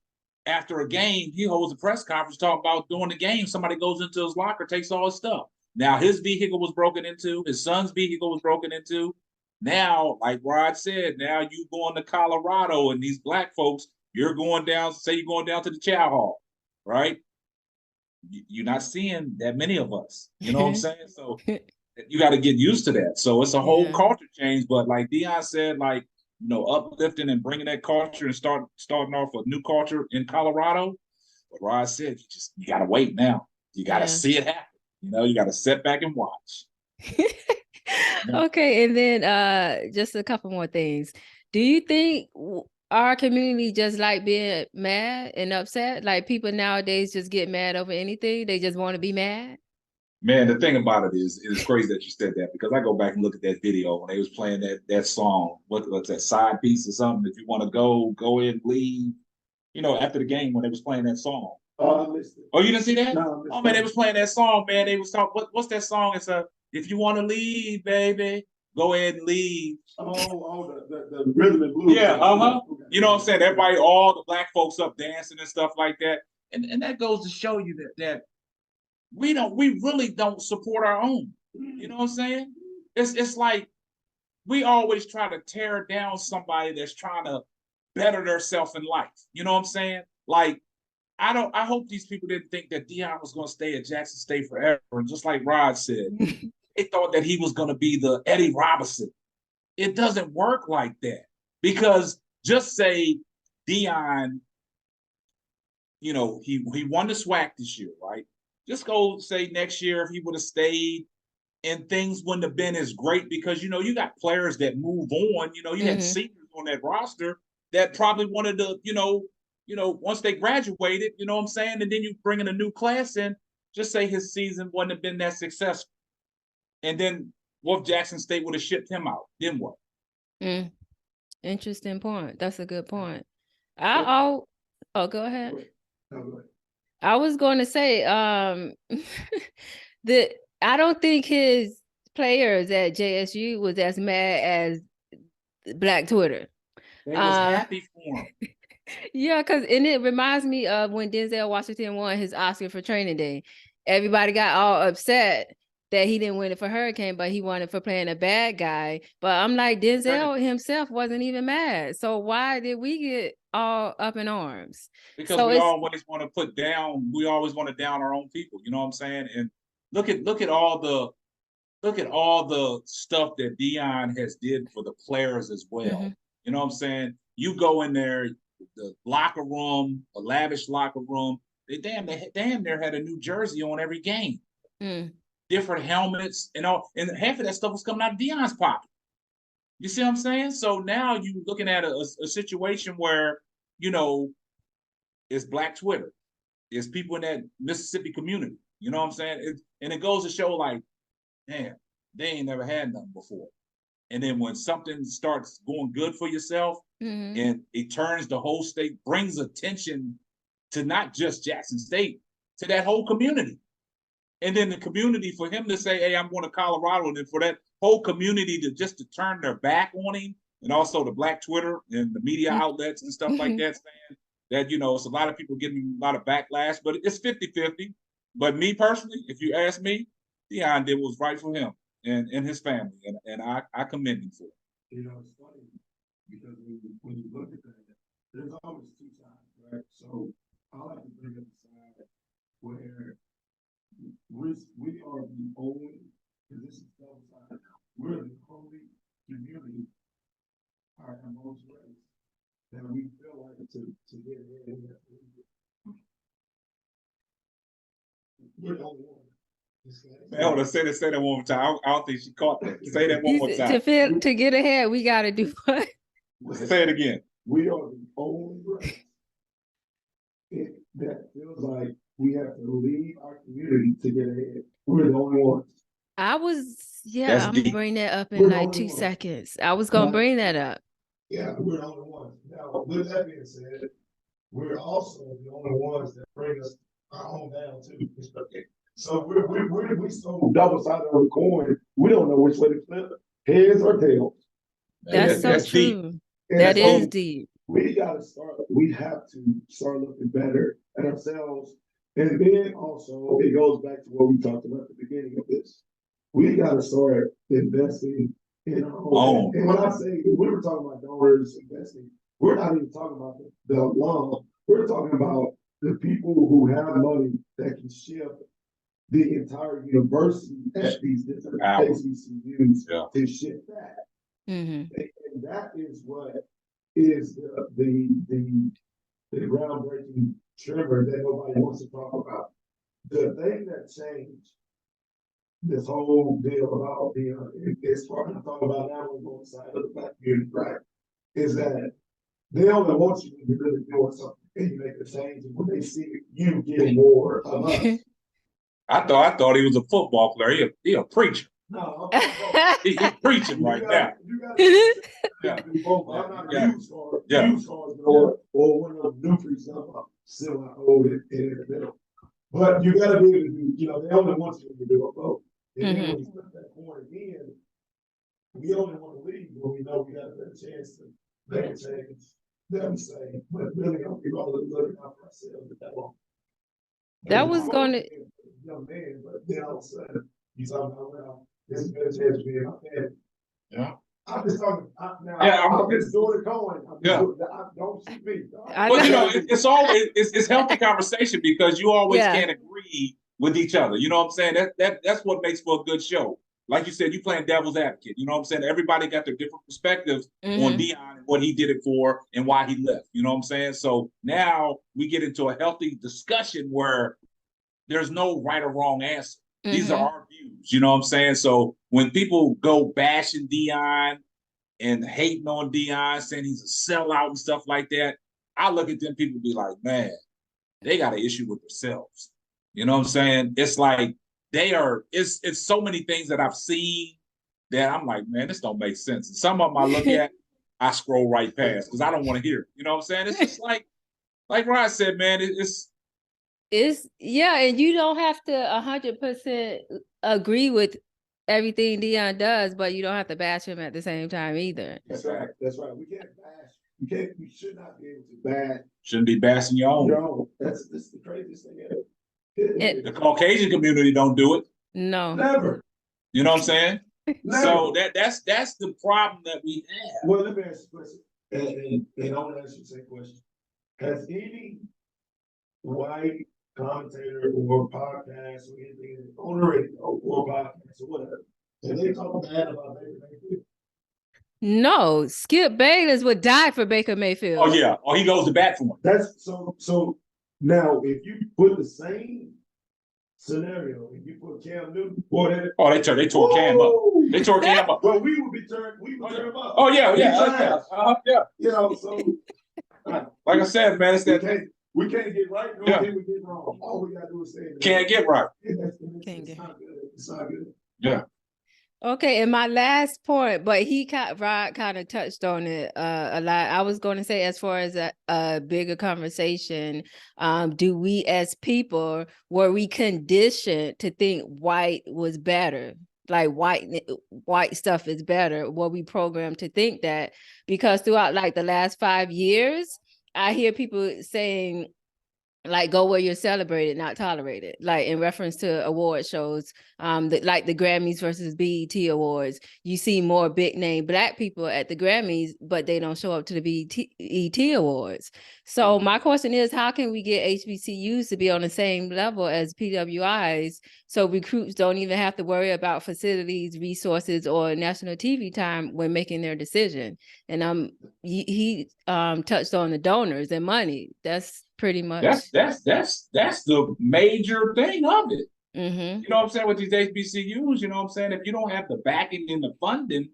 after a game, he holds a press conference talking about during the game, somebody goes into his locker, takes all his stuff. Now his vehicle was broken into, his son's vehicle was broken into. Now, like Rod said, now you going to Colorado and these Black folks, you're going down, say you're going down to the chow hall, right? You're not seeing that many of us. You know what I'm saying? So you got to get used to that. So it's a whole culture change. But like Deion said, like, uplifting and bringing that culture and starting off a new culture in Colorado. But Rod said, you got to wait now. You got to see it happen. You got to sit back and watch. Okay. And then just a couple more things. Do you think our community just like being mad and upset? Like people nowadays just get mad over anything. They just want to be mad. Man, the thing about it is, it's crazy that you said that because I go back and look at that video when they was playing that song. What's that, side piece or something? If you want to go in, leave. After the game when they was playing that song. Oh, you didn't see that? No, oh man, they was playing that song, man. They was talking. What's that song? It's if you want to leave, baby, go ahead and leave. The rhythm and blues. Yeah, okay. You know what I'm saying? Everybody, all the Black folks up dancing and stuff like that, and that goes to show you that we really don't support our own. You know what I'm saying? It's like we always try to tear down somebody that's trying to better themselves in life. You know what I'm saying? Like, I hope these people didn't think that Deion was going to stay at Jackson State forever. And just like Rod said, they thought that he was going to be the Eddie Robinson. It doesn't work like that because just say Deion, he won the SWAC this year, right? Just go say next year if he would have stayed and things wouldn't have been as great because, you got players that move on. You had seniors on that roster that probably wanted to, once they graduated, you know what I'm saying? And then you bring in a new class in, just say his season wouldn't have been that successful. And then what if Jackson State would have shipped him out? Then what? Interesting point. That's a good point. Go ahead. I was going to say that I don't think his players at JSU was as mad as Black Twitter. They was happy for him. Yeah, and it reminds me of when Denzel Washington won his Oscar for Training Day. Everybody got all upset that he didn't win it for Hurricane, but he won it for playing a bad guy. But I'm like, Denzel himself wasn't even mad. So why did we get all up in arms? Because we always want to down our own people. You know what I'm saying? And look at all the stuff that Deion has did for the players as well. You know what I'm saying? You go in there, the locker room, a lavish locker room. They damn near had a new jersey on every game. Different helmets and all, and half of that stuff was coming out of Deion's pocket. You see what I'm saying? So now you're looking at a situation where, you know, it's Black Twitter, it's people in that Mississippi community. You know what I'm saying? And it goes to show, like, damn, they ain't never had nothing before. And then when something starts going good for yourself, and it turns the whole state, brings attention to not just Jackson State, to that whole community. And then the community, for him to say, hey, I'm going to Colorado, and then for that whole community to turn their back on him, and also the Black Twitter and the media outlets and stuff like that, saying that, you know, it's a lot of people getting a lot of backlash, but it's 50-50. But me personally, if you ask me, Deion did what was right for him and his family, and I commend him for it. You know, it's funny because when you look at that, there's always two sides, right? So I like to bring up the side where we are the only, because this is double side, we're the only community amongst race that we feel like to get ahead. We're the only one. Hold on, say that one more time. I don't think she caught that. Say that one more time. To get ahead, we got to do what? Say it again. We are the only race that feels like we have to leave our community to get ahead. We're the only ones. I'm That's gonna deep. bring that up in We're the like only 2 ones. seconds. I was gonna bring that up. Yeah, we're the only ones. Now, with that being said, we're also the only ones that bring us our hometown too. So we so double sided on the coin. We don't know which way to flip, heads or tails. That's so true. Deep. That is deep. We have to start looking better at ourselves. And then also it goes back to what we talked about at the beginning of this. We gotta start investing in our own. And when I say we were talking about donors investing, we're not even talking about the alum. We're talking about the people who have money that can shift the entire university at these different HBCUs to shift that. And that is what is the groundbreaking trigger that nobody wants to talk about. The thing that changed this whole deal about it's part I'm talking about now on the side of the Black community, right? Is that they only want you when you're really doing something and you make a change, and when they see you getting more of us. I thought he was a football player. He a preacher. No, he's preaching right now. I'm not a used car, or one of those new preachers. I'm still out old in the middle. But you got to be able to do. You know, they only want you to do a vote. And then when you flip that coin again, we only want to leave when we know we got a better chance to make a change. Them say, but really, we all looking out for ourselves at that moment. That was going to. Young man, but then all of a sudden, you talking about, well, this is a better chance to be in my family. Yeah. I'm just talking. I'm just doing the coin. Don't shoot me. But you know, it's healthy conversation because you always can't agree with each other. You know what I'm saying? That's what makes for a good show. Like you said, you playing devil's advocate. You know what I'm saying? Everybody got their different perspectives on Deion and what he did it for and why he left. You know what I'm saying? So now we get into a healthy discussion where there's no right or wrong answer. These are our views. You know what I'm saying? So when people go bashing Deion and hating on Deion, saying he's a sellout and stuff like that, I look at them people and be like, man, they got an issue with themselves. You know what I'm saying? It's like it's so many things that I've seen that I'm like, man, this don't make sense. And some of them I look at, I scroll right past because I don't want to hear it. You know what I'm saying? It's just like Rod said, man, it's and you don't have to 100% agree with everything Deion does, but you don't have to bash him at the same time either. That's right. We can't bash. We should not be able to bash. Shouldn't be bashing your own. No, that's the craziest thing ever. The Caucasian community don't do it. No. Never. You know what I'm saying? Never. So that's the problem that we have. Well, let me ask you a question. And I want to ask you the same question. Has any white commentator or podcast or anything on the radio or podcast or whatever, and they talk bad about Baker Mayfield. No, Skip Bayless would die for Baker Mayfield. Oh yeah. Oh, he goes to bat for him. That's so now if you put the same scenario, if you put Cam Newton, boy, they tore Cam up. They tore Cam up. Well, we would turn him up. Oh yeah. Yeah. You know, so Like I said, man, it's that we can't get right, nor can we get wrong. All we gotta do is say can't get right. It's not good. It's not good. Yeah. Okay, and my last point, but Rod kind of touched on it a lot. I was going to say, as far as a bigger conversation, do we as people, were we conditioned to think white was better? Like white stuff is better? Were we programmed to think that? Because throughout like the last 5 years, I hear people saying, like, go where you're celebrated, not tolerated, like in reference to award shows, like the Grammys versus BET Awards. You see more big name Black people at the Grammys, but they don't show up to the BET Awards. So my question is, how can we get HBCUs to be on the same level as PWIs so recruits don't even have to worry about facilities, resources, or national TV time when making their decision? And he touched on the donors and money. That's pretty much that's the major thing of it. Mm-hmm. You know what I'm saying, with these HBCUs, you know what I'm saying? If you don't have the backing and the funding,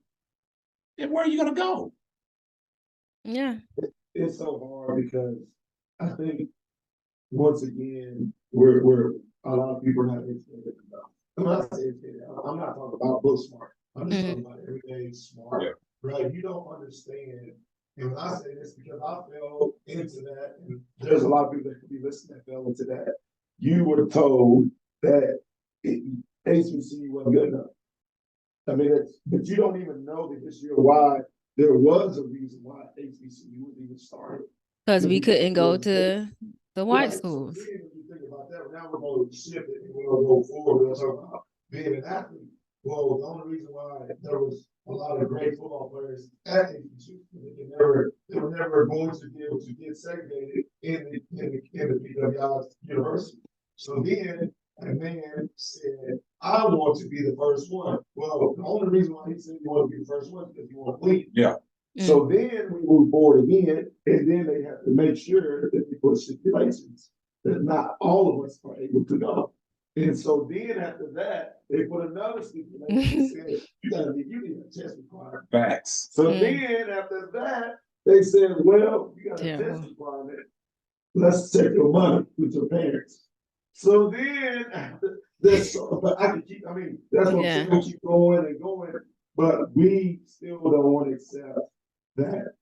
then where are you gonna go? Yeah. It's so hard because I think once again we're a lot of people are not educated enough. I'm not saying educated, I'm not talking about book smart. I'm just talking about everyday smart. Yeah. Right? You don't understand. And when I say this, because I fell into that, and there's a lot of people that could be listening that fell into that. You were told that HBCU wasn't good enough. I mean, but you don't even know the history of why there was a reason why HBCU was even started. Because we couldn't go to the white schools. So then, when you think about that, now we're going to shift it and we're going to go forward. We're going to talk about being an athlete. Well, the only reason why there was a lot of great football players at HBCU, they were never going to be able to get segregated in the PWI university. So then a man said, I want to be the first one. Well, the only reason why he said he wanted to be the first one is because he wanted to lead. Yeah. So then we move forward again, and then they have to make sure that they put stipulations that not all of us are able to go. And so then after that, they put another stipulation and said, you need a test requirement. Facts. So then after that, they said, well, you got a test requirement. Let's check your money with your parents. So then after this, but I can keep, I mean, that's what I'm saying, we'll keep going and going, but we still don't want to accept that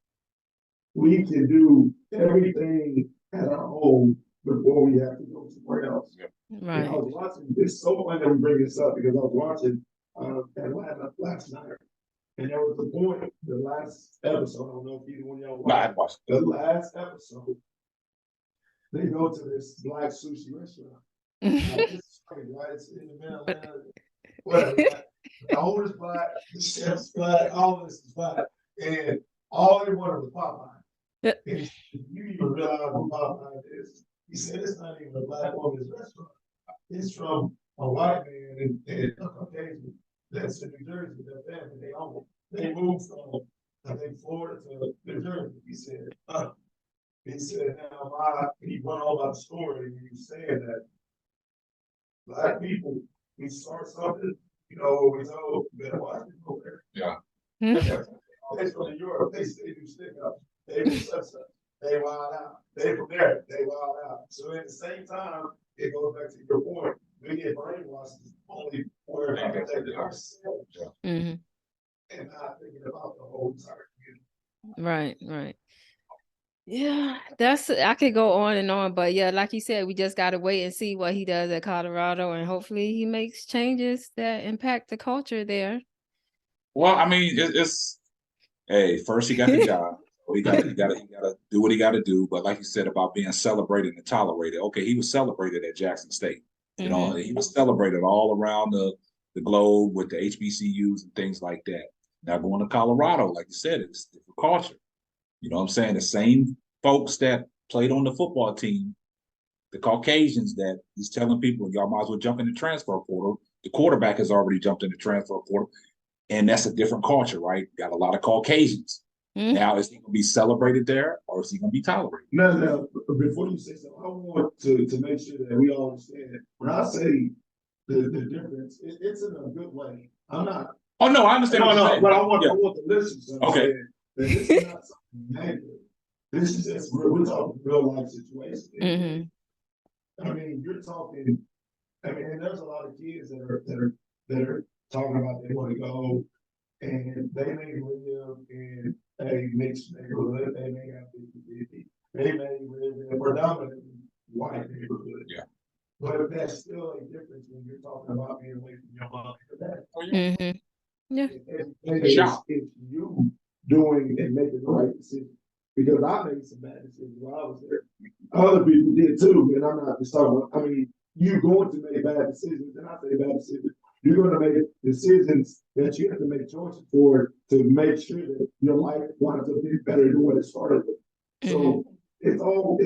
we can do everything at our home before we have to go somewhere else. Right. And I was watching, it's so funny that we bring this up because I was watching Atlanta last night. And there was a point, the last episode, I don't know if either one of y'all watched. The last episode, they go to this black sushi restaurant. It's crazy, right? It's in the middle of Atlanta. Whatever. The owner's black, the chef's black, all of this is black. And all they wanted was Popeye. And he said, you even realize what Popeye is? He said, it's not even a black woman's restaurant. It's from a white man and a Caucasian that's in New Jersey, their family, they own it. They moved from, I think, Florida to New Jersey. He said, now he went all about the story, and he was saying that black people, we start something, you know, we know better watch it go there. Yeah. They from New York, they do stick up, they do such, they wild out. They from there, they wild out. So at the same time, it goes back to your point. We get brainwashed only worried about protecting ourselves and not thinking about the whole entire community. Right. Yeah, I could go on and on, but yeah, like you said, we just got to wait and see what he does at Colorado, and hopefully he makes changes that impact the culture there. Well, I mean, it's hey, first he got the job. He got to do what he got to do. But like you said about being celebrated and tolerated, okay, he was celebrated at Jackson State. You know, he was celebrated all around the globe with the HBCUs and things like that. Now going to Colorado, like you said, it's different culture. You know what I'm saying? The same folks that played on the football team, the Caucasians that he's telling people, y'all might as well jump in the transfer portal. The quarterback has already jumped in the transfer portal. And that's a different culture, right? Got a lot of Caucasians. Now, is he going to be celebrated there or is he going to be tolerated? No. Before you say something, I want to make sure that we all understand. When I say the difference, it's in a good way. I'm not. Oh, no, I understand what you're saying. But I want the listeners to understand that this is not something negative. This is just, we're talking real life situations. I mean, you're talking, and there's a lot of kids that are talking about they want to go, and they may live in a mixed neighborhood. They may have 50-50. They may live in a predominantly white neighborhood. Yeah. But that's still a difference when you're talking about being away from your mom and dad. Yeah. It's you doing and making the right decision. Because I made some bad decisions while I was there. Other people did too, and I'm not just talking about, I mean, you're going to make bad decisions, and I say bad decisions. You're going to make decisions that you have to make choices for to make sure that your life winds up being better than what it started with. So it's all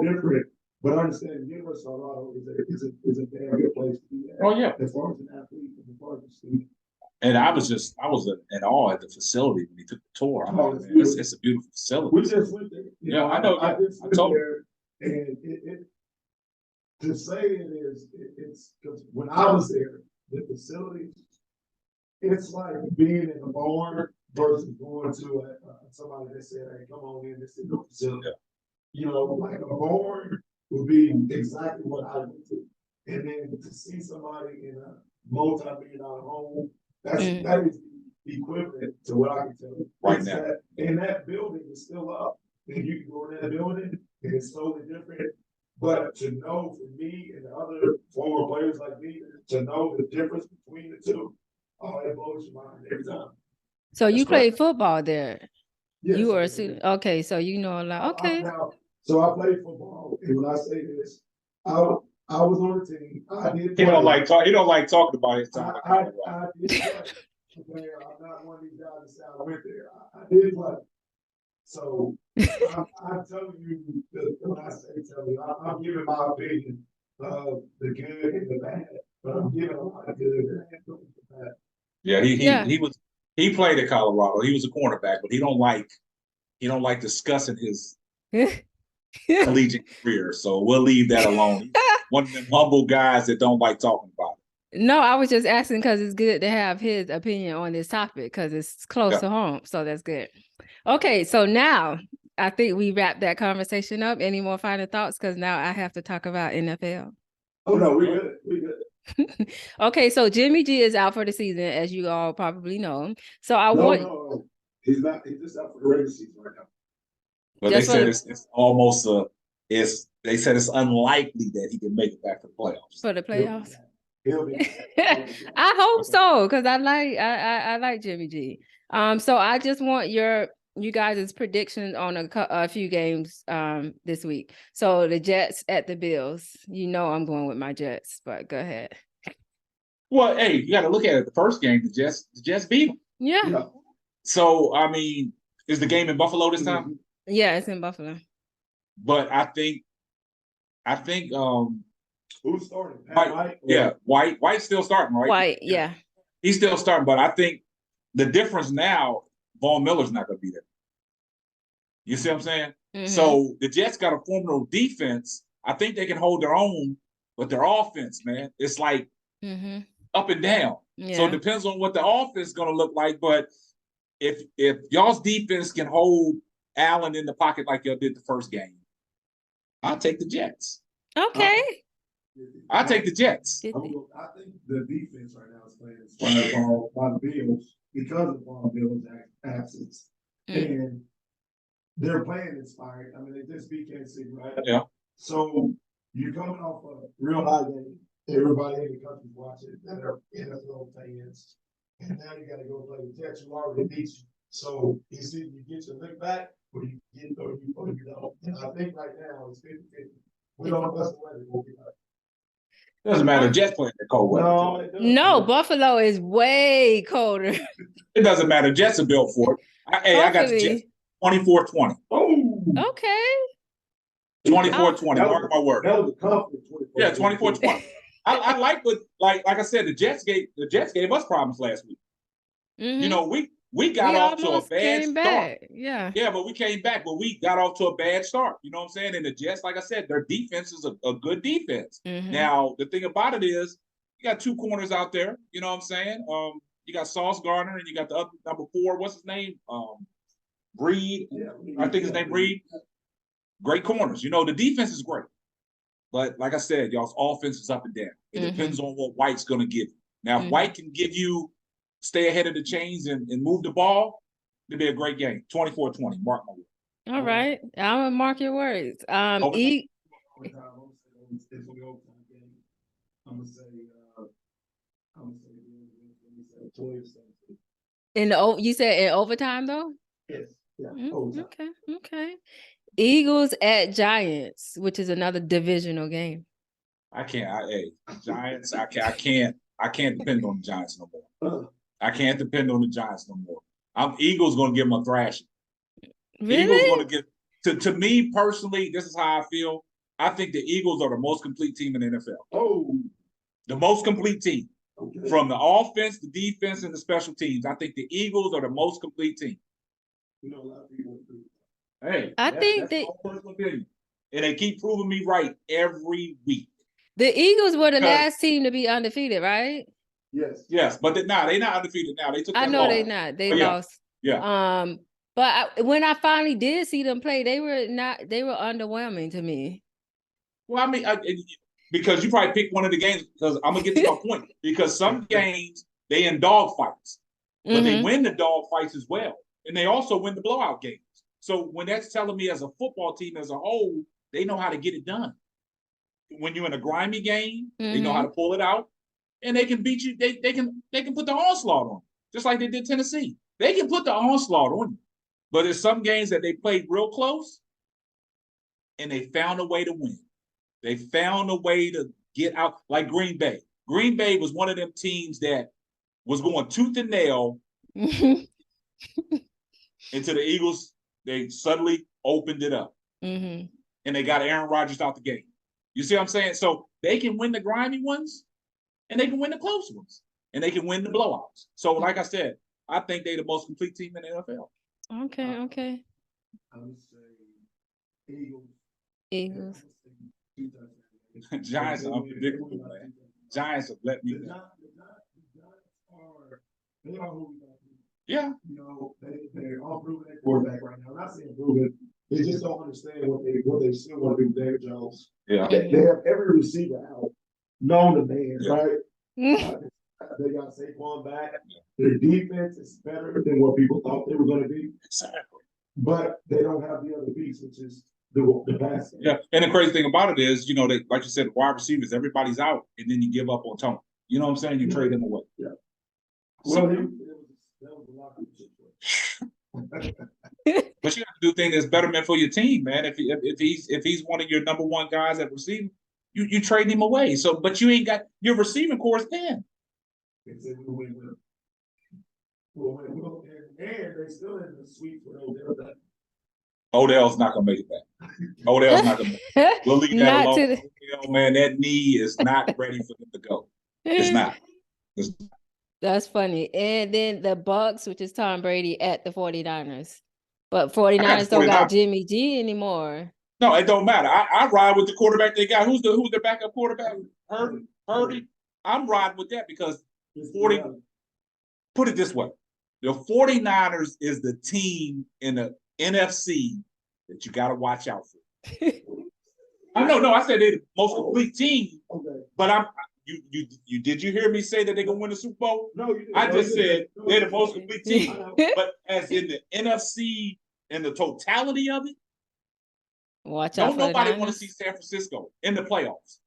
different. But understand, University of Colorado is a damn good place to do that. Oh yeah, as far as an athlete and as far as a student. And I was in awe at the facility when he took the tour. I'm like, man, it's a beautiful facility. We just went there. Yeah, I know. I just went told there, and it to say it's because when I was there, the facility, it's like being in a barn versus going to somebody that said, "Hey, come on in, this is the facility." Yeah. You know, like a barn would be exactly what I went to, and then to see somebody in a multi-million-dollar home. That is equivalent to what I can tell you right now. And that building is still up. And you can go in that building and it's totally different. But to know for me and the other former players like me, to know the difference between the two, it blows your mind every time. So you played football there? Yes, you were a student. Okay, so you know a lot. Okay. So I played football, and when I say this, I was on the team. I did. He don't like talking about his time. I did play. I'm not one of these guys that say I went there. I did play. So I'm telling you, when I say tell you, I'm giving my opinion of the good and the bad, but I'm giving a lot of good and bad. Yeah, he played at Colorado. He was a cornerback, but he don't like discussing his collegiate career. So we'll leave that alone. One of them humble guys that don't like talking about it. No, I was just asking because it's good to have his opinion on this topic because it's close to home. So that's good. Okay, so now I think we wrapped that conversation up. Any more final thoughts? Because now I have to talk about NFL. Oh no, we're good. We're good. Okay, so Jimmy G is out for the season, as you all probably know. So No, he's not. He's just out for the regular season right now. But they said it's almost they said it's unlikely that he can make it back to the playoffs. For the playoffs. He'll be. I hope so, because I like Jimmy G. So I just want you guys' predictions on a few games this week. So the Jets at the Bills. You know I'm going with my Jets, but go ahead. Well, hey, you got to look at it. The first game, the Jets beat them. Yeah. So I mean, is the game in Buffalo this time? Yeah, it's in Buffalo. But I think who's starting? White? Yeah, White's still starting, right? White, yeah. He's still starting, but I think the difference now, Von Miller's not going to be there. You see what I'm saying? Mm-hmm. So the Jets got a formidable defense. I think they can hold their own, but their offense, man, it's like up and down. Yeah. So it depends on what the offense is going to look like. But if y'all's defense can hold Allen in the pocket like y'all did the first game, I'll take the Jets. Okay. I'll take the Jets. I think the defense right now is playing inspired by the Bills because of Von Miller's absence. And they're playing inspired. I mean, they just beat Kansas City, right? Yeah. So you're coming off a real high game. Everybody in the country's watching that are NFL fans. And now you got to go play the Jets who already beat you. So it's either you get your lick back or you get or you don't. And I think right now it's 50-50. We don't know what's the weather will be like. Doesn't matter. Jets playing the cold weather. No, Buffalo is way colder. It doesn't matter. Jets are built for it. I got the Jets 24-20. Oh, okay. 24-20. Mark my word. That was a confident 24. Yeah, 24-20. I like what like I said, the Jets gave us problems last week. Mm-hmm. You know, we got off to a bad came start. Back. Yeah. Yeah, but we came back, but we got off to a bad start. You know what I'm saying? And the Jets, like I said, their defense is a good defense. Mm-hmm. Now, the thing about it is, you got two corners out there. You know what I'm saying? You got Sauce Gardner and you got the other number 4. What's his name? Reed. Yeah, I think his name Reed. Great corners. You know, the defense is great. But like I said, y'all's offense is up and down. It depends on what White's going to give you. Now, if White can give you, stay ahead of the chains and move the ball, it'll be a great game. 24-20. Mark my word. All right. I'm going to mark your words. I'm gonna say you said in overtime though? Yes. Yeah. Okay. Eagles at Giants, which is another divisional game. Giants. I can't depend on the Giants no more. I can't depend on the Giants no more. Eagles going to give them a thrashing. Really? Eagles going to get to me personally. This is how I feel. I think the Eagles are the most complete team in the NFL. Oh, the most complete team. Okay. From the offense, the defense, and the special teams. I think the Eagles are the most complete team. You know, a lot of people agree. Hey, I think that's my personal opinion. And they keep proving me right every week. The Eagles were the last team to be undefeated, right? Yes, but they're not undefeeted now. They took that I know loss. they're not. They lost. Yeah. But when I finally did see them play, they were underwhelming to me. Well, I mean, because you probably picked one of the games, because I'm going to get to my point. Because some games, they in dog fights. But they win the dog fights as well. And they also win the blowout games. So when that's telling me as a football team as a whole, they know how to get it done. When you're in a grimy game, they know how to pull it out. And they can beat you. They can put the onslaught on you, just like they did Tennessee. They can put the onslaught on you. But there's some games that they played real close, and they found a way to win. They found a way to get out, like Green Bay. Green Bay was one of them teams that was going tooth and nail into the Eagles. They suddenly opened it up, and they got Aaron Rodgers out the game. You see what I'm saying? So they can win the grimy ones, and they can win the close ones, and they can win the blowouts. So, like I said, I think they're the most complete team in the NFL. Okay. I would say Eagles. Giants are unpredictable, man. Giants have let me down. They are who we got. Yeah. You know, they're all proving their quarterback right now. I'm not saying proven. They just don't understand what they still want to do with David Jones. Yeah. They have every receiver out, known to man, right? They got Saquon back. Their defense is better than what people thought they were going to be. Exactly. But they don't have the other piece, which is the pass. Yeah, and the crazy thing about it is, you know, they, like you said, the wide receivers, everybo's out, and then you give up on Tony. You know what I'm saying? You trade him away. Yeah. So, Well, that was a lot of situation. But you have to do things that's betterment for your team, man. If he's one of your number one guys at receiver, you trade him away. So, but you ain't got your receiving core is thin. And they still in the sweep with Odell. Odell's not gonna make it back. Odell's not gonna make it. We'll leave that alone. Odell, man, that knee is not ready for him to go. It's not. That's funny. And then the Bucks, which is Tom Brady at the 49ers. But 49ers don't got Jimmy G anymore. No, it don't matter. I ride with the quarterback they got. Who's their backup quarterback? Purdy. I'm riding with that because put it this way. The 49ers is the team in the NFC that you got to watch out for. I said they're the most complete team. Okay. But did you hear me say that they're gonna win the Super Bowl? No, you didn't. I just said they're the most complete team. But as in the NFC and the totality of it, watch out. Don't nobody want to see San Francisco in the playoffs.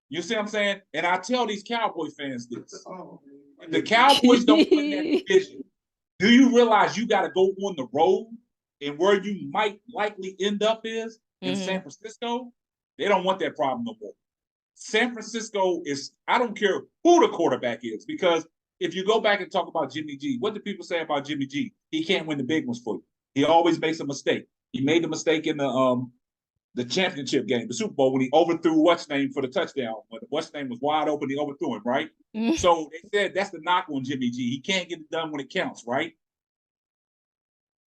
You see what I'm saying? And I tell these Cowboy fans this. If the Cowboys don't win that division, do you realize you got to go on the road and where you might likely end up is in San Francisco? They don't want that problem no more. San Francisco is, I don't care who the quarterback is, because if you go back and talk about Jimmy G, what do people say about Jimmy G? He can't win the big ones for you. He always makes a mistake. He made the mistake in the the championship game, the Super Bowl, when he overthrew what's name for the touchdown. When what's name was wide open, he overthrew him, right? So they said that's the knock on Jimmy G. He can't get it done when it counts, right?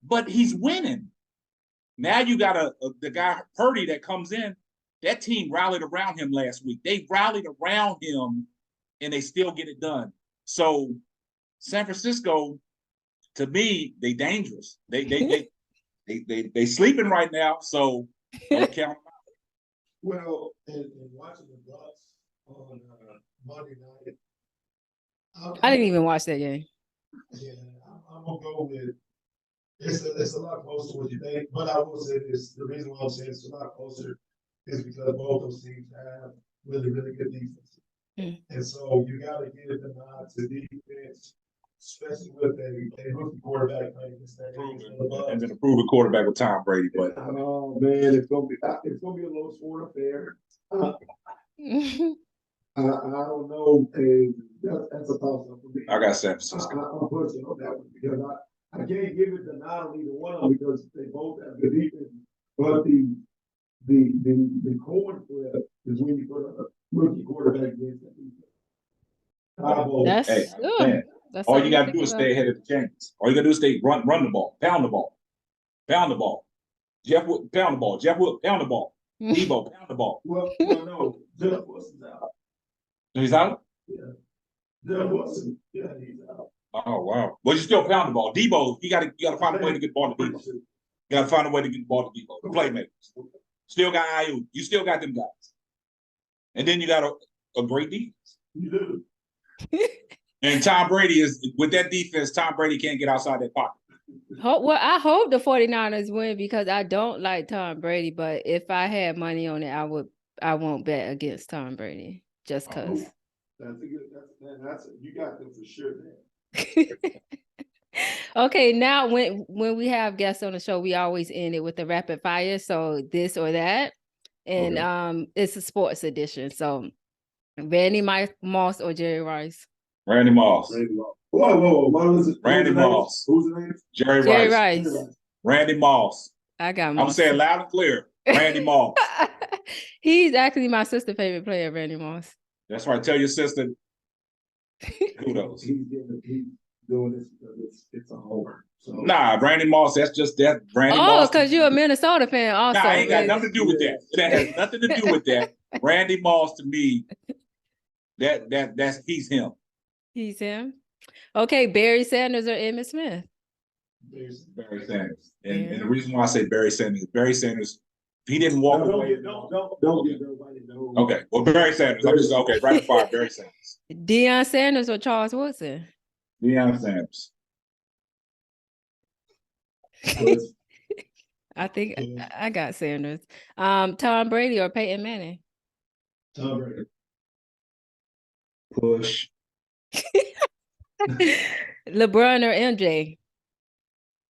But he's winning. Now you got the guy Purdy that comes in. That team rallied around him last week. They rallied around him, and they still get it done. So San Francisco, to me, they dangerous. They sleeping right now. So don't count. Well, and watching the Bucks on Monday night, I didn't even watch that game. Yeah, I'm gonna go with it's a lot closer to what you think. But I will say this: the reason why I'm saying it's a lot closer is because both those teams have really, really good defense, and so you got to give the nod to defense, especially with a rookie quarterback playing against that. And then a proven quarterback with Tom Brady. But oh man, it's gonna be a low scoring affair. I don't know, and that's a toss up for me. I got San Francisco. I'm pushing on that one because I can't give it the nod on either one of them because they both have good defense. But the coin flip is when you put a rookie quarterback against that defense. That's all you got to do is stay ahead of the chains. All you got to do is stay run the ball, pound the ball. Jeff Wood, pound the ball. Jeff Wood, pound the ball. Debo, pound the ball. Well, no, Jeff Wilson's out. He's out? Yeah. Jeff Wilson, yeah, he's out. Oh, wow. Well, you still pound the ball. Debo, you got to find a way to get the ball to Debo. You got to find a way to get the ball to Debo. The playmakers. Still got IU. You still got them guys. And then you got a great defense. You do. And Tom Brady is, with that defense, Tom Brady can't get outside that pocket. Well, I hope the 49ers win because I don't like Tom Brady, but if I had money on it, I won't bet against Tom Brady just because. That's a good, you got them for sure, man. Okay, now when we have guests on the show, we always end it with a rapid fire. So this or that. And it's a sports edition. So Randy Moss or Jerry Rice? Randy Moss. Whoa. What was it? Randy Moss. Who's the name? Jerry Rice. Randy Moss. I got Moss. I'm saying loud and clear. Randy Moss. He's actually my sister's favorite player, Randy Moss. That's right. Tell your sister. Kudos. He's doing this because it's a homer. So. Nah, Randy Moss, that's just that. Randy Moss. Oh, because you're a Minnesota fan also. Nah, ain't got nothing to do with that. That has nothing to do with that. Randy Moss, to me, that's he's him. He's him. Okay, Barry Sanders or Emmitt Smith? Barry Sanders. And the reason why I say Barry Sanders, he didn't walk away. Don't get everybody know. Okay, well, Barry Sanders. I'm just okay. Right fire, Barry Sanders. Deion Sanders or Charles Woodson? Deion Sanders. I think I got Sanders. Tom Brady or Peyton Manning? Tom Brady. Push. LeBron or MJ?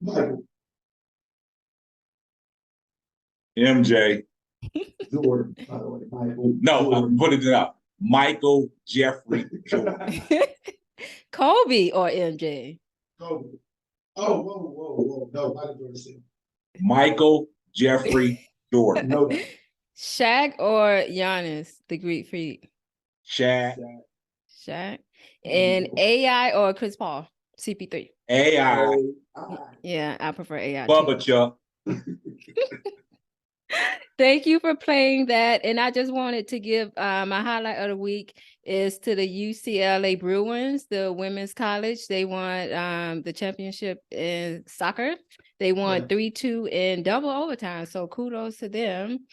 Michael. MJ. Jordan, by the way. Michael. No, I'm putting it up. Michael Jeffrey Jordan. Kobe or MJ? Kobe. Oh, whoa. No, Michael Jordan. Michael Jeffrey Jordan. No. Shaq or Giannis, the Greek Freak? Shaq. And AI or Chris Paul? CP3. AI. Yeah, I prefer AI. Bubba Chuck. Thank you for playing that. And I just wanted to give my highlight of the week is to the UCLA Bruins, the women's college. They won the championship in soccer. They won 3-2 in double overtime. So kudos to them.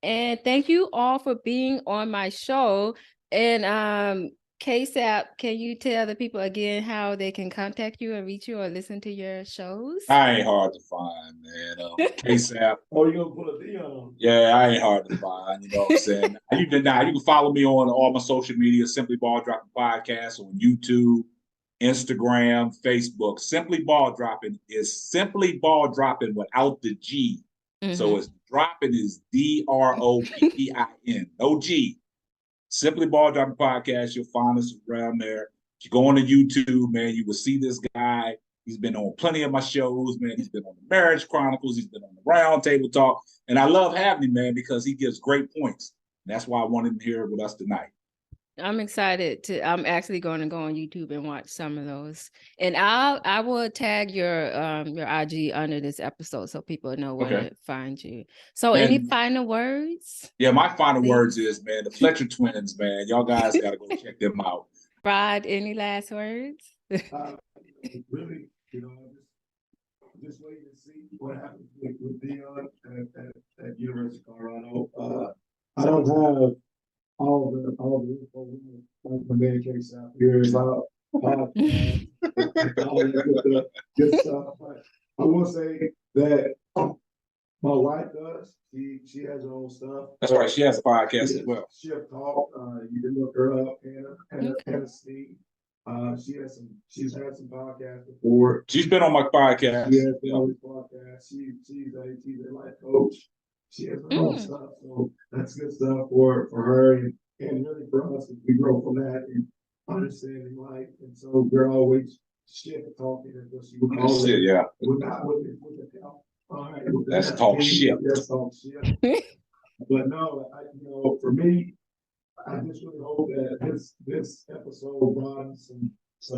And thank you all for being on my show. And KSAP, can you tell the people again how they can contact you and reach you or listen to your shows? I ain't hard to find, man. KSAP. Oh, you gonna put a D on? Yeah, I ain't hard to find. You know what I'm saying? You can follow me on all my social media, Simply Ball Dropping Podcast on YouTube, Instagram, Facebook. Simply Ball Dropping is Simply Ball Dropping without the G. Mm-hmm. So it's dropping is DROPPIN. No G. Simply Ball Dropping Podcast. You'll find us around there. If you go on to YouTube, man, you will see this guy He's been on plenty of my shows, man. He's been on the Marriage Chronicles. He's been on the Round Table Talk. And I love having him, man, because he gives great points. And that's why I wanted him here with us tonight. I'm excited I'm actually going to go on YouTube and watch some of those. And I will tag your IG under this episode so people know where to find you. So any final words? Yeah, my final words is, man, the Fletcher twins, man. Y'all guys got to go check them out. Rod, any last words? Really, just wait and see what happens with Dion at University of Colorado. I don't have all the info from the man case out here about all the good stuff. But I will say that my wife does. She has her own stuff. That's right. She has a podcast as well. She'll talk. You can look her up, Hannah Steve. She's had some podcasts before. She's been on my podcast. She has been on the podcast. She's a life coach. She has her own stuff, so that's good stuff for her and really for us as we grow from that and understanding life. And so we're always shit talking as what she would call it. Yeah. We're not with the help. All right, let's talk shit. Let's talk shit. But no, for me, I just really hope that this episode brought some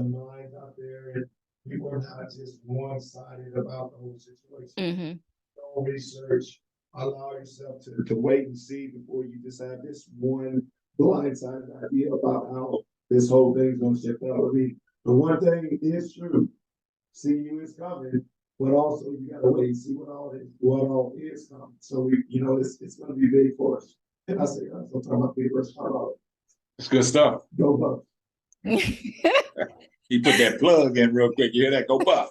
minds out there and people are not just one-sided about the whole situation. No research. Allow yourself to wait and see before you just have this one blindsided idea about how this whole thing's going to shift up. I mean, the one thing is true. CU is coming, but also you got to wait and see what all is coming. So it's going to be big for us. And I say, I'm talking about big versus Colorado. It's good stuff. Go Buff. He put that plug in real quick. You hear that? Go Buff.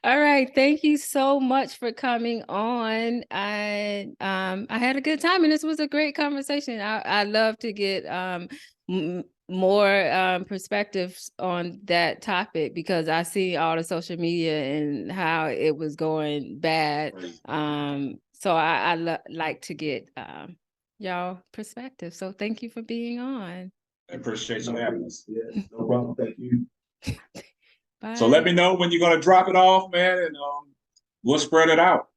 All right. Thank you so much for coming on. I had a good time and this was a great conversation. I love to get more perspectives on that topic because I see all the social media and how it was going bad. So I like to get y'all perspective. So thank you for being on. I appreciate you having us. Yeah, no problem. Thank you. Bye. So let me know when you're going to drop it off, man, and we'll spread it out.